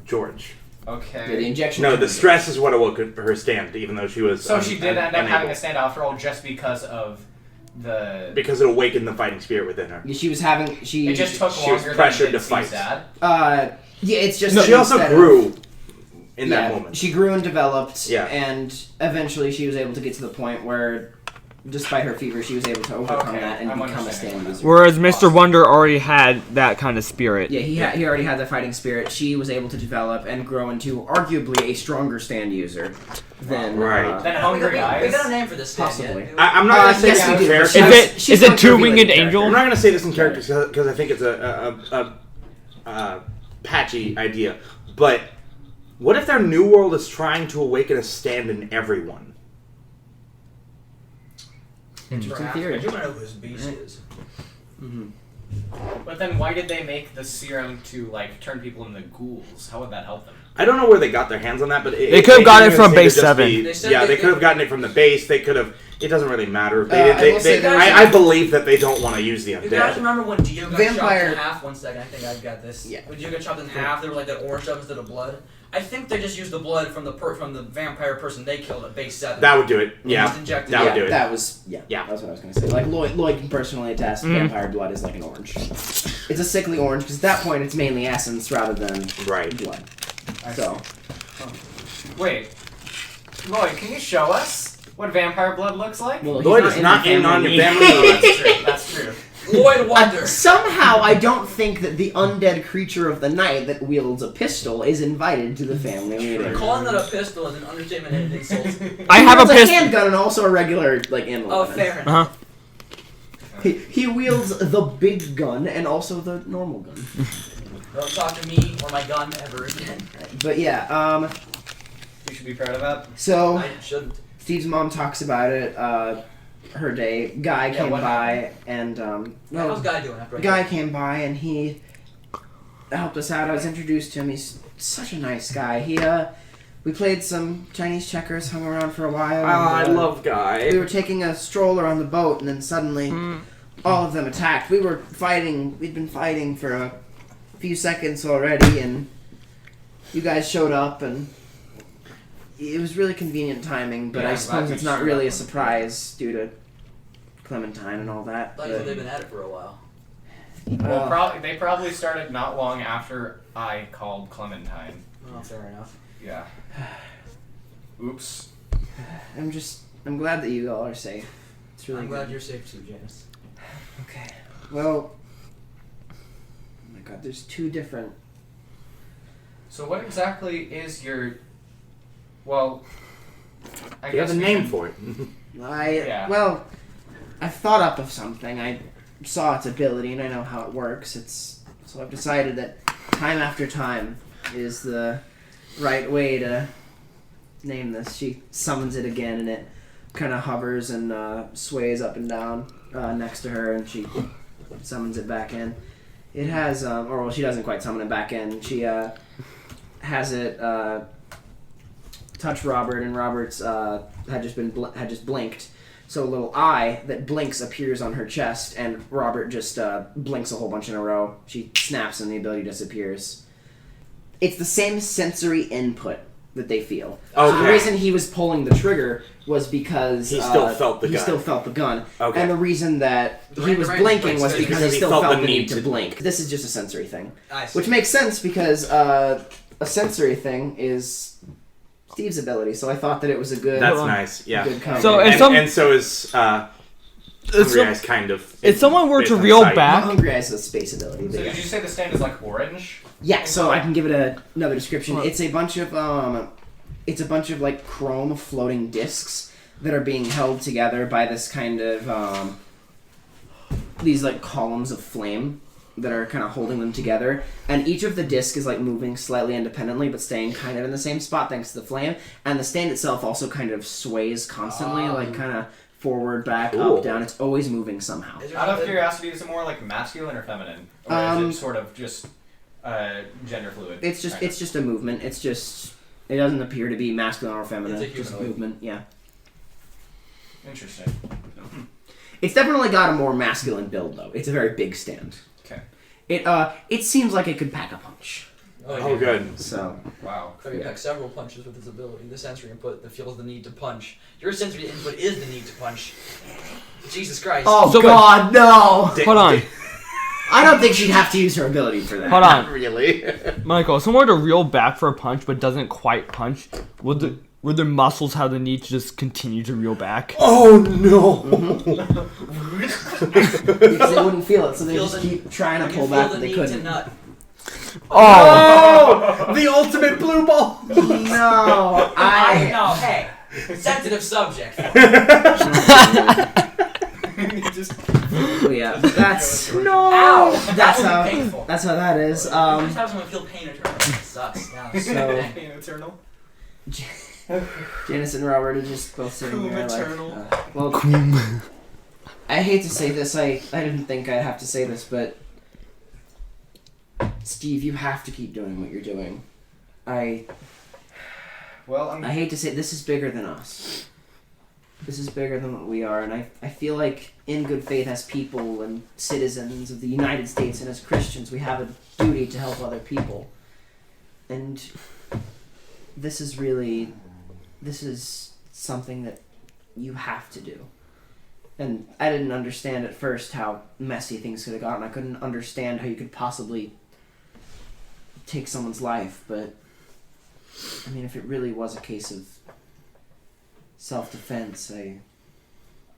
Speaker 2: George.
Speaker 1: Yeah, the
Speaker 5: Okay.
Speaker 1: injection.
Speaker 2: No, the stress is what awoke her stand, even though she was.
Speaker 5: So she did end up having a
Speaker 2: unable.
Speaker 5: stand after all, just because of the.
Speaker 2: Because it awakened the fighting spirit within her.
Speaker 1: She was having.
Speaker 5: It just took
Speaker 2: she was
Speaker 5: longer
Speaker 2: pressured
Speaker 5: than it
Speaker 2: to
Speaker 5: did Steve's
Speaker 2: fight.
Speaker 5: dad.
Speaker 1: Yeah, it's just.
Speaker 2: No,
Speaker 1: that
Speaker 2: she also
Speaker 1: instead of-
Speaker 2: grew in that moment.
Speaker 1: She grew and developed,
Speaker 2: Yeah.
Speaker 1: and eventually she was able to get to the point where despite her fever, she was able to overcome that and become a stand user.
Speaker 4: Whereas Mr. Wonder already had that kind of spirit.
Speaker 1: Yeah, he already had the fighting spirit. She was able to develop and grow into arguably a stronger stand user than
Speaker 5: Then Hungry Eyes.
Speaker 3: We got a name for this stand
Speaker 1: possibly.
Speaker 3: yet.
Speaker 2: I'm not going to say
Speaker 1: yes,
Speaker 2: this
Speaker 1: we
Speaker 2: in
Speaker 1: do.
Speaker 2: character.
Speaker 4: Is it Two-Winged Angel?
Speaker 2: I'm not going to say this in character because I think it's a patchy idea. But what if their new world is trying to awaken a stand in everyone?
Speaker 1: Interesting
Speaker 3: I
Speaker 1: theory.
Speaker 3: do want to know who this beast is.
Speaker 5: But then why did they make the serum to like turn people into ghouls? How would that help them?
Speaker 2: I don't know where they got their hands on that, but
Speaker 4: They could have gotten it from base 7.
Speaker 2: They could have gotten it from the base. They could have. It doesn't really matter.
Speaker 1: I
Speaker 2: I believe that they don't want to use the
Speaker 3: You guys
Speaker 2: undead.
Speaker 3: remember when Dio got
Speaker 1: Vampire-
Speaker 3: chopped in half? 1 second, I think I've got this.
Speaker 1: Yeah.
Speaker 3: When Dio got chopped in half, there was like that orange stuff instead of blood. I think they just used the blood from the vampire person they killed at base 7.
Speaker 2: That would do it. Yeah,
Speaker 3: Just injected
Speaker 2: that
Speaker 3: it.
Speaker 2: would do it.
Speaker 1: That was
Speaker 2: Yeah.
Speaker 1: That's what I was gonna say. Like Lloyd can personally attest, vampire blood is like an orange. It's a sickly orange because at that point it's mainly essence rather than
Speaker 2: Right.
Speaker 1: blood.
Speaker 5: I
Speaker 1: So
Speaker 5: Wait, Lloyd, can you show us what vampire blood looks like?
Speaker 1: well, he's
Speaker 2: Lloyd is not
Speaker 1: the
Speaker 2: in on
Speaker 1: family.
Speaker 2: your family.
Speaker 5: That's true. That's true.
Speaker 3: Lloyd Wonder.
Speaker 1: Somehow, I don't think that the undead creature of the night that wields a pistol is invited to the family meeting.
Speaker 3: Calling that a pistol is an understatement and an insult.
Speaker 4: I have a
Speaker 1: It's a
Speaker 4: pistol.
Speaker 1: handgun and also a regular ammo.
Speaker 3: Oh,
Speaker 1: gun.
Speaker 3: fair enough.
Speaker 1: He wields the big gun and also the normal gun.
Speaker 3: Don't talk to me or my gun ever again.
Speaker 1: But yeah,
Speaker 5: You should be proud of that.
Speaker 1: so
Speaker 3: I shouldn't.
Speaker 1: Steve's mom talks about it. Her day. Guy
Speaker 3: Yeah,
Speaker 1: came
Speaker 3: what
Speaker 1: by and
Speaker 3: How's Guy doing after I
Speaker 1: Guy came by and he helped us out. I was introduced to him. He's such a nice guy. We played some Chinese checkers, hung around for a while.
Speaker 2: I
Speaker 1: and,
Speaker 2: love Guy.
Speaker 1: We were taking a stroller on the boat, and then suddenly, all of them attacked. We were fighting. We'd been fighting for a few seconds already, and you guys showed up, and it was really convenient timing. But
Speaker 5: Yeah,
Speaker 1: I
Speaker 5: I'm
Speaker 1: suppose
Speaker 5: glad
Speaker 1: it's
Speaker 5: you
Speaker 1: not
Speaker 5: showed
Speaker 1: really a
Speaker 5: up.
Speaker 1: surprise due to Clementine and all that.
Speaker 3: Like
Speaker 1: but-
Speaker 3: they've been at it for a while.
Speaker 5: Well, they probably started not long after I called Clementine.
Speaker 3: Oh, fair enough.
Speaker 5: Yeah. Oops.
Speaker 1: I'm glad that you all are safe. It's really
Speaker 3: I'm glad
Speaker 1: good.
Speaker 3: you're safe too, Janice.
Speaker 1: Okay. Well, oh my God, there's two different.
Speaker 5: So what exactly is your? Well, I
Speaker 2: You have a
Speaker 5: we
Speaker 2: name
Speaker 5: should-
Speaker 2: for it.
Speaker 1: Well, I thought up of something. I saw its ability and I know how it works. So I've decided that time after time is the right way to name this. She summons it again and it kind of hovers and sways up and down next to her, and she summons it back in. It has, she doesn't quite summon it back in. She has it touch Robert, and Robert's had just blinked. So a little eye that blinks appears on her chest, and Robert just blinks a whole bunch in a row. She snaps, and the ability disappears. It's the same sensory input that they feel. So the
Speaker 2: Okay.
Speaker 1: reason he was pulling the trigger was because
Speaker 2: He still felt the
Speaker 1: he
Speaker 2: gun.
Speaker 1: still felt the gun.
Speaker 2: Okay.
Speaker 1: And the reason that he
Speaker 3: range
Speaker 1: was
Speaker 3: of
Speaker 1: blinking was
Speaker 3: blinks
Speaker 1: because he still felt the need to
Speaker 2: to
Speaker 1: blink. This is just a sensory thing.
Speaker 3: I see.
Speaker 1: Which makes sense because a sensory thing is Steve's ability, so I thought that it was a good.
Speaker 2: That's nice. Yeah.
Speaker 1: Good combo.
Speaker 4: So,
Speaker 2: And so is
Speaker 4: If
Speaker 2: Hungry Eyes kind of.
Speaker 4: if someone were
Speaker 2: based
Speaker 4: to
Speaker 2: on
Speaker 4: reel
Speaker 2: sight.
Speaker 4: back,
Speaker 1: Hungry Eyes has a space ability.
Speaker 5: So
Speaker 1: but
Speaker 5: did you say the stand is like orange?
Speaker 1: yeah, so I can give it another description.
Speaker 4: What?
Speaker 1: It's a bunch of like chrome floating discs that are being held together by this kind of these like columns of flame that are kind of holding them together, and each of the discs is like moving slightly independently but staying kind of in the same spot thanks to the flame, and the stand itself also kind of sways constantly, like kind of forward, back,
Speaker 2: Cool.
Speaker 1: up, down. It's always moving somehow.
Speaker 3: Is there
Speaker 5: Out of
Speaker 3: something-
Speaker 5: curiosity, is it more like masculine or feminine, or is it sort of just gender fluid?
Speaker 1: It's just
Speaker 5: kind of?
Speaker 1: it's just a movement. It doesn't appear to be masculine or feminine.
Speaker 3: It's a
Speaker 1: Just
Speaker 3: humanoid.
Speaker 1: movement. Yeah.
Speaker 5: Interesting.
Speaker 1: It's definitely got a more masculine build, though. It's a very big stand.
Speaker 5: Okay.
Speaker 1: It seems like it could pack a punch.
Speaker 2: Oh, good.
Speaker 1: So
Speaker 5: Wow.
Speaker 3: Cody packs several punches with his ability. The sensory input that feels the need to punch. Your sensory input is the need to punch. Jesus Christ.
Speaker 1: oh
Speaker 4: So
Speaker 1: God, no!
Speaker 4: hold on,
Speaker 1: I don't think she'd have to use her ability for that.
Speaker 4: hold on,
Speaker 2: Really?
Speaker 4: Michael. If someone were to reel back for a punch but doesn't quite punch, would where their muscles have the need to just continue to reel back.
Speaker 2: Oh no!
Speaker 1: Because they wouldn't feel it, so they just keep trying to pull back, but they couldn't.
Speaker 2: Oh! The ultimate blue ball!
Speaker 1: No,
Speaker 3: I know. Hey, sensitive subject.
Speaker 1: Yeah, that's
Speaker 3: Ow!
Speaker 1: that's
Speaker 3: That
Speaker 1: how
Speaker 3: would be painful.
Speaker 1: that's how that is.
Speaker 3: Just have someone feel pain eternal. It sucks. Yeah,
Speaker 1: So-
Speaker 5: Pain eternal.
Speaker 1: Janice and Robert are just both sitting
Speaker 5: Coom
Speaker 1: there
Speaker 5: eternal.
Speaker 1: like, well, I hate to say this. I didn't think I'd have to say this, but Steve, you have to keep doing what you're doing. I
Speaker 5: Well,
Speaker 1: hate to say this is bigger than us. This is bigger than what we are, and I feel like in good faith as people and citizens of the United States and as Christians, we have a duty to help other people. And this is something that you have to do. And I didn't understand at first how messy things could have gotten. I couldn't understand how you could possibly take someone's life, but I mean, if it really was a case of self-defense,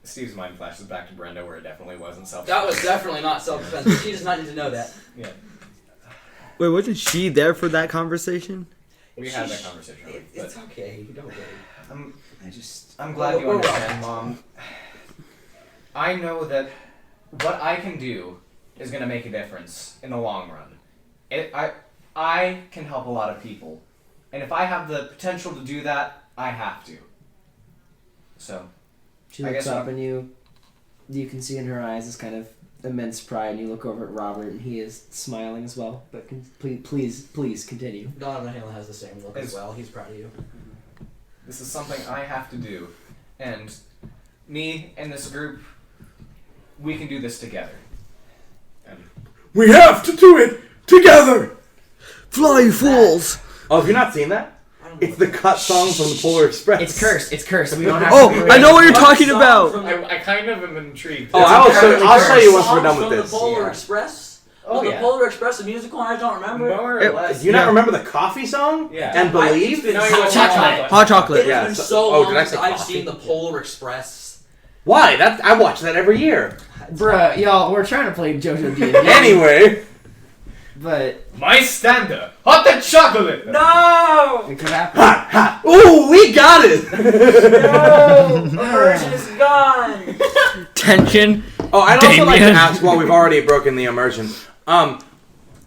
Speaker 5: Steve's mind flashes back to Brenda, where it definitely wasn't self.
Speaker 3: That was definitely not self-defense. She does not need to know that.
Speaker 5: Yeah,
Speaker 4: Wait, wasn't she there for that conversation?
Speaker 5: we had that conversation. But
Speaker 3: It's okay. Don't worry.
Speaker 5: I'm glad you understand, Mom. I know that what I can do is going to make a difference in the long run. I can help a lot of people, and if I have the potential to do that, I have to. So,
Speaker 1: she
Speaker 5: I
Speaker 1: looks
Speaker 5: guess
Speaker 1: up and you can see in her eyes this kind of immense pride, and you look over at Robert, and he is smiling as well. But please continue.
Speaker 3: Donovan Halen has the same look as well. He's proud of you.
Speaker 5: this is something I have to do, and me and this group, we can do this together. And
Speaker 2: We have to do it together!
Speaker 4: Fly, you fools!
Speaker 2: Oh, have you not seen that? It's the cut song from the Polar Express.
Speaker 1: It's cursed. It's cursed. We don't have.
Speaker 4: Oh,
Speaker 1: to
Speaker 4: I know what you're talking about!
Speaker 5: I kind of am intrigued.
Speaker 2: Oh, I'll show you once we're done with
Speaker 3: From
Speaker 2: this.
Speaker 3: the Polar
Speaker 5: Yeah.
Speaker 3: Express?
Speaker 5: Oh,
Speaker 3: Was
Speaker 5: yeah.
Speaker 3: the Polar Express a musical and I don't remember?
Speaker 5: More or less.
Speaker 2: Do you not remember the coffee song?
Speaker 5: Yeah.
Speaker 2: And Believe?
Speaker 3: It's been
Speaker 5: No,
Speaker 3: so
Speaker 5: you was
Speaker 3: long.
Speaker 5: chocolate.
Speaker 4: Hot
Speaker 3: It
Speaker 4: chocolate.
Speaker 2: Yeah,
Speaker 3: has been
Speaker 2: so-
Speaker 3: so
Speaker 2: oh,
Speaker 3: long
Speaker 2: did I
Speaker 3: since
Speaker 2: say
Speaker 3: I've
Speaker 2: coffee?
Speaker 3: seen the Polar Express.
Speaker 2: Why? I watch that every year.
Speaker 1: Bruh, y'all, we're trying to play JoJo D&D.
Speaker 2: Anyway.
Speaker 1: But
Speaker 5: My standard, hot and chocolate.
Speaker 3: No!
Speaker 1: it could happen.
Speaker 2: Ha, ha. Ooh, we got it!
Speaker 3: No! Immersion is gone!
Speaker 4: Tension.
Speaker 2: Oh, I'd also like to
Speaker 4: Damien.
Speaker 2: ask, while we've already broken the immersion,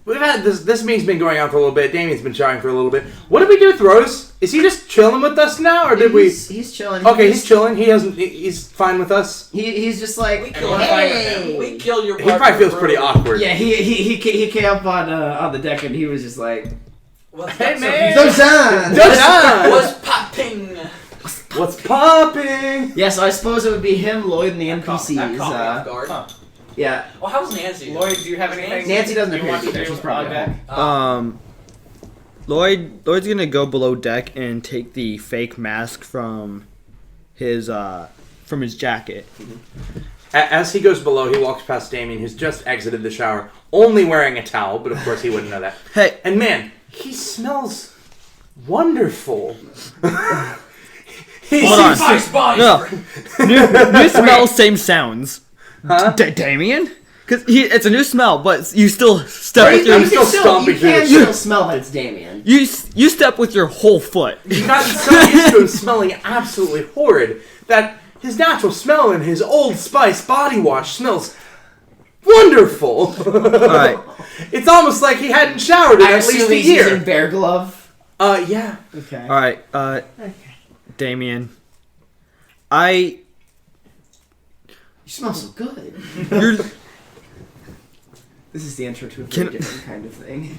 Speaker 2: we've had this meeting's been going on for a little bit. Damien's been shouting for a little bit. What did we do with Rose? Is he just chilling with us now, or did we?
Speaker 1: He's chilling.
Speaker 2: Okay, he's chilling. He's fine with us.
Speaker 1: He's just like,
Speaker 3: We killed,
Speaker 1: hey.
Speaker 3: we killed your
Speaker 2: He probably feels pretty
Speaker 3: awkward.
Speaker 2: awkward.
Speaker 1: Yeah, he came up on the deck and he was just like,
Speaker 2: Hey, man.
Speaker 1: Dosan!
Speaker 2: Dosan!
Speaker 3: What's popping?
Speaker 2: What's popping?
Speaker 1: Yeah, so I suppose it would be him, Lloyd, and the
Speaker 3: That caught me
Speaker 1: NPCs.
Speaker 3: off guard.
Speaker 1: Yeah.
Speaker 3: Oh, how's Nancy?
Speaker 5: Lloyd, do you have anything?
Speaker 1: Nancy doesn't
Speaker 5: you
Speaker 1: appear
Speaker 5: want
Speaker 1: to be
Speaker 5: to
Speaker 1: there.
Speaker 5: do
Speaker 1: She's probably
Speaker 5: on
Speaker 1: at
Speaker 5: deck?
Speaker 1: home.
Speaker 4: Lloyd's gonna go below deck and take the fake mask from his jacket.
Speaker 2: As he goes below, he walks past Damien, who's just exited the shower, only wearing a towel, but of course he wouldn't know that.
Speaker 4: Hey,
Speaker 2: And man, he smells wonderful.
Speaker 4: hold on.
Speaker 3: Spice body
Speaker 4: No.
Speaker 3: spray.
Speaker 4: New smell, same sounds.
Speaker 2: Huh?
Speaker 4: Damien? Because it's a new smell, but you still step
Speaker 2: Right,
Speaker 4: with your
Speaker 2: I'm still stomping
Speaker 1: you
Speaker 2: through
Speaker 1: can
Speaker 2: the
Speaker 1: still smell that it's Damien.
Speaker 4: you step with your whole foot.
Speaker 2: He's gotten so used to him smelling absolutely horrid that his natural smell and his Old Spice body wash smells wonderful.
Speaker 4: Alright.
Speaker 2: It's almost like he hadn't showered in
Speaker 1: I
Speaker 2: at least
Speaker 1: assume
Speaker 2: a
Speaker 1: he's using
Speaker 2: year.
Speaker 1: Bear Glove.
Speaker 2: Yeah.
Speaker 1: Okay.
Speaker 4: Alright, Damien. You
Speaker 1: You smell so good.
Speaker 4: you're
Speaker 1: This is the intro to a
Speaker 4: Can-
Speaker 1: very different kind of thing.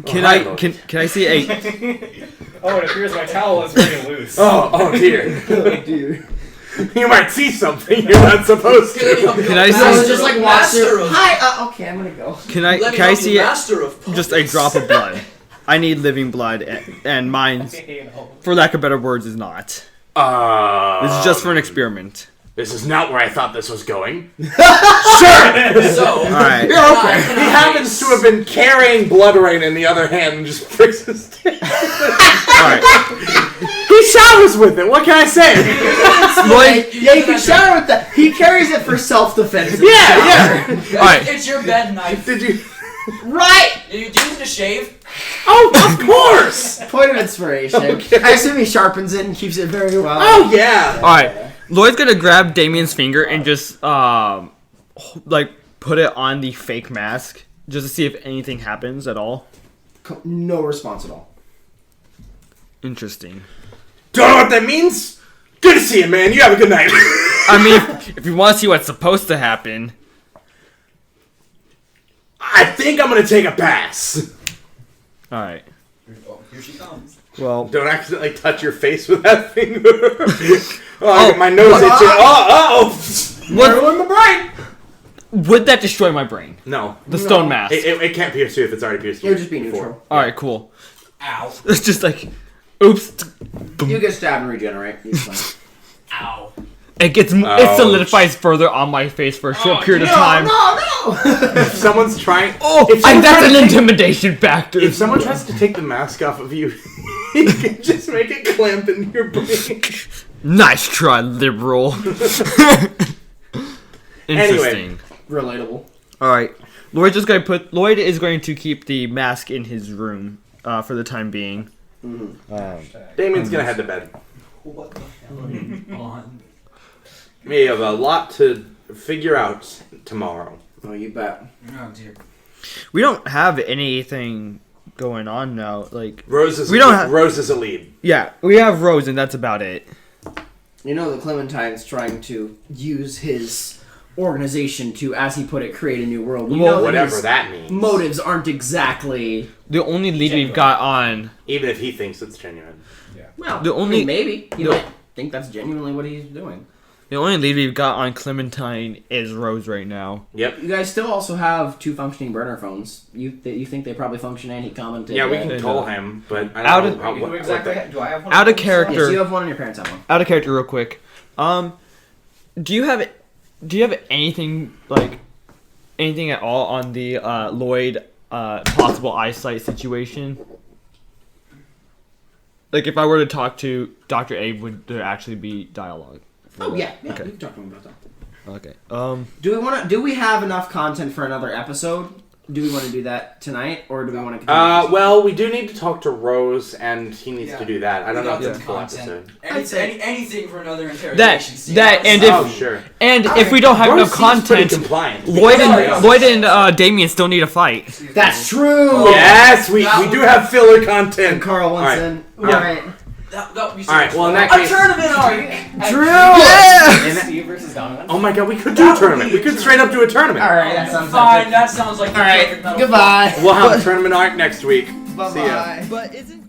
Speaker 4: can
Speaker 2: hi,
Speaker 4: I
Speaker 2: Lloyd.
Speaker 4: can I see a
Speaker 5: Oh, it appears my towel is very loose.
Speaker 2: Oh dear.
Speaker 1: Oh, dear.
Speaker 2: You might see something you're not supposed to.
Speaker 4: Can I
Speaker 1: So
Speaker 4: see-
Speaker 1: it's just like walks
Speaker 3: master
Speaker 1: through.
Speaker 3: of.
Speaker 1: Hi. Okay, I'm gonna go.
Speaker 4: can I
Speaker 3: Let me
Speaker 4: can I
Speaker 3: help you,
Speaker 4: see
Speaker 3: master of
Speaker 4: just a drop of blood? I need living blood, and mine, for lack of better words, is not. This is just for an experiment.
Speaker 2: This is not where I thought this was going.
Speaker 3: So,
Speaker 4: Alright.
Speaker 2: He happens to have been carrying blood rain in the other hand and just pricks his dick.
Speaker 4: Alright.
Speaker 2: He showers with it. What can I say?
Speaker 4: Lloyd,
Speaker 1: Yeah, you can shower with that. He carries it for self-defense.
Speaker 2: Yeah.
Speaker 4: Alright.
Speaker 3: It's your bed knife.
Speaker 2: Did you?
Speaker 1: Right!
Speaker 3: Do you use it to shave?
Speaker 2: Oh, of course.
Speaker 1: Point of inspiration.
Speaker 2: Okay.
Speaker 1: I assume he sharpens it and keeps it very well.
Speaker 2: Oh yeah.
Speaker 4: Alright. Lloyd's gonna grab Damien's finger and just, like, put it on the fake mask. Just to see if anything happens at all.
Speaker 1: No response at all.
Speaker 4: Interesting.
Speaker 2: Don't know what that means? Good to see you, man. You have a good night.
Speaker 4: I mean, if you want to see what's supposed to happen.
Speaker 2: I think I'm gonna take a pass.
Speaker 4: Alright.
Speaker 3: Oh, here she comes.
Speaker 4: Well,
Speaker 2: Don't accidentally touch your face with that finger. I got my nose itching. Oh.
Speaker 4: what,
Speaker 1: in the brain!
Speaker 4: would that destroy my brain?
Speaker 2: No.
Speaker 4: The stone mask.
Speaker 2: It can't pierce you if it's already pierced you.
Speaker 1: It would just be
Speaker 2: before.
Speaker 1: neutral.
Speaker 4: Alright, cool.
Speaker 3: Ow.
Speaker 4: It's just like, oops.
Speaker 1: You get stabbed and regenerate.
Speaker 3: Ow.
Speaker 4: It it solidifies further on my face for a short period of time.
Speaker 1: No!
Speaker 2: If someone's trying...
Speaker 4: Oh,
Speaker 2: if someone
Speaker 4: that's
Speaker 2: tries
Speaker 4: an
Speaker 2: to take-
Speaker 4: intimidation factor.
Speaker 2: If someone tries to take the mask off of you, you can just make it clamp in your brain.
Speaker 4: Nice try, liberal. Interesting.
Speaker 1: Relatable.
Speaker 4: Alright. Lloyd is going to keep the mask in his room for the time being.
Speaker 2: Damien's gonna head to bed.
Speaker 3: What the hell are you on?
Speaker 2: We have a lot to figure out tomorrow.
Speaker 1: Oh, you bet.
Speaker 3: Oh dear.
Speaker 4: We don't have anything going on now. Like,
Speaker 2: Rose is
Speaker 4: Rose
Speaker 2: is a lead.
Speaker 4: yeah, we have Rose, and that's about it.
Speaker 1: You know that Clementine's trying to use his organization to, as he put it, create a new world. You know that
Speaker 2: Whatever
Speaker 1: his
Speaker 2: that means.
Speaker 1: motives aren't exactly...
Speaker 4: The only lead we've got on.
Speaker 2: Even if he thinks it's genuine.
Speaker 1: Well,
Speaker 4: The only-
Speaker 1: maybe. He
Speaker 4: the-
Speaker 1: might think that's genuinely what he's doing.
Speaker 4: The only lead we've got on Clementine is Rose right now.
Speaker 2: Yep.
Speaker 1: You guys still also have 2 functioning burner phones. You think they probably function, and he commented.
Speaker 2: Yeah, we
Speaker 1: that-
Speaker 2: can call him, but I
Speaker 4: Out
Speaker 2: don't
Speaker 4: of-
Speaker 2: know
Speaker 5: Who exactly? Do I have one?
Speaker 4: Out of
Speaker 1: Yes,
Speaker 4: character.
Speaker 1: you have one and your parents have one.
Speaker 4: Out of character, real quick. Do you have anything anything at all on the Lloyd possible eyesight situation? Like, if I were to talk to Dr. Abe, would there actually be dialogue?
Speaker 1: Oh, yeah.
Speaker 4: Okay.
Speaker 1: We can talk to him about that.
Speaker 4: Okay.
Speaker 1: Do we have enough content for another episode? Do we want to do that tonight, or do we want to continue?
Speaker 2: Well, we do need to talk to Rose, and he needs to do that. I don't know if
Speaker 3: We
Speaker 2: it's a
Speaker 3: got
Speaker 2: full
Speaker 3: the
Speaker 2: episode.
Speaker 3: Anything for another interrogation.
Speaker 4: That and if
Speaker 2: Oh, sure.
Speaker 4: and if we don't have
Speaker 2: Rose
Speaker 4: enough
Speaker 2: seems pretty
Speaker 4: content,
Speaker 2: compliant.
Speaker 4: Lloyd and Damien still need a fight.
Speaker 1: That's true!
Speaker 2: Yes, we
Speaker 3: That
Speaker 2: do
Speaker 3: would-
Speaker 2: have filler content.
Speaker 1: And Carl wants
Speaker 2: All right.
Speaker 1: in.
Speaker 2: Yeah.
Speaker 1: Alright.
Speaker 3: That would be so
Speaker 2: Alright,
Speaker 3: much
Speaker 2: well, in
Speaker 3: fun.
Speaker 2: that case-
Speaker 3: A tournament arc!
Speaker 1: Drew!
Speaker 4: Yeah!
Speaker 5: Steve versus Donovan?
Speaker 2: Oh my god, we could do a tournament. We could straight up do a tournament.
Speaker 1: Alright, that sounds
Speaker 3: Fine, that sounds like the
Speaker 1: Alright,
Speaker 3: perfect metal
Speaker 1: goodbye.
Speaker 2: We'll have a tournament arc next week. See ya.
Speaker 1: Bye-bye.
Speaker 4: But isn't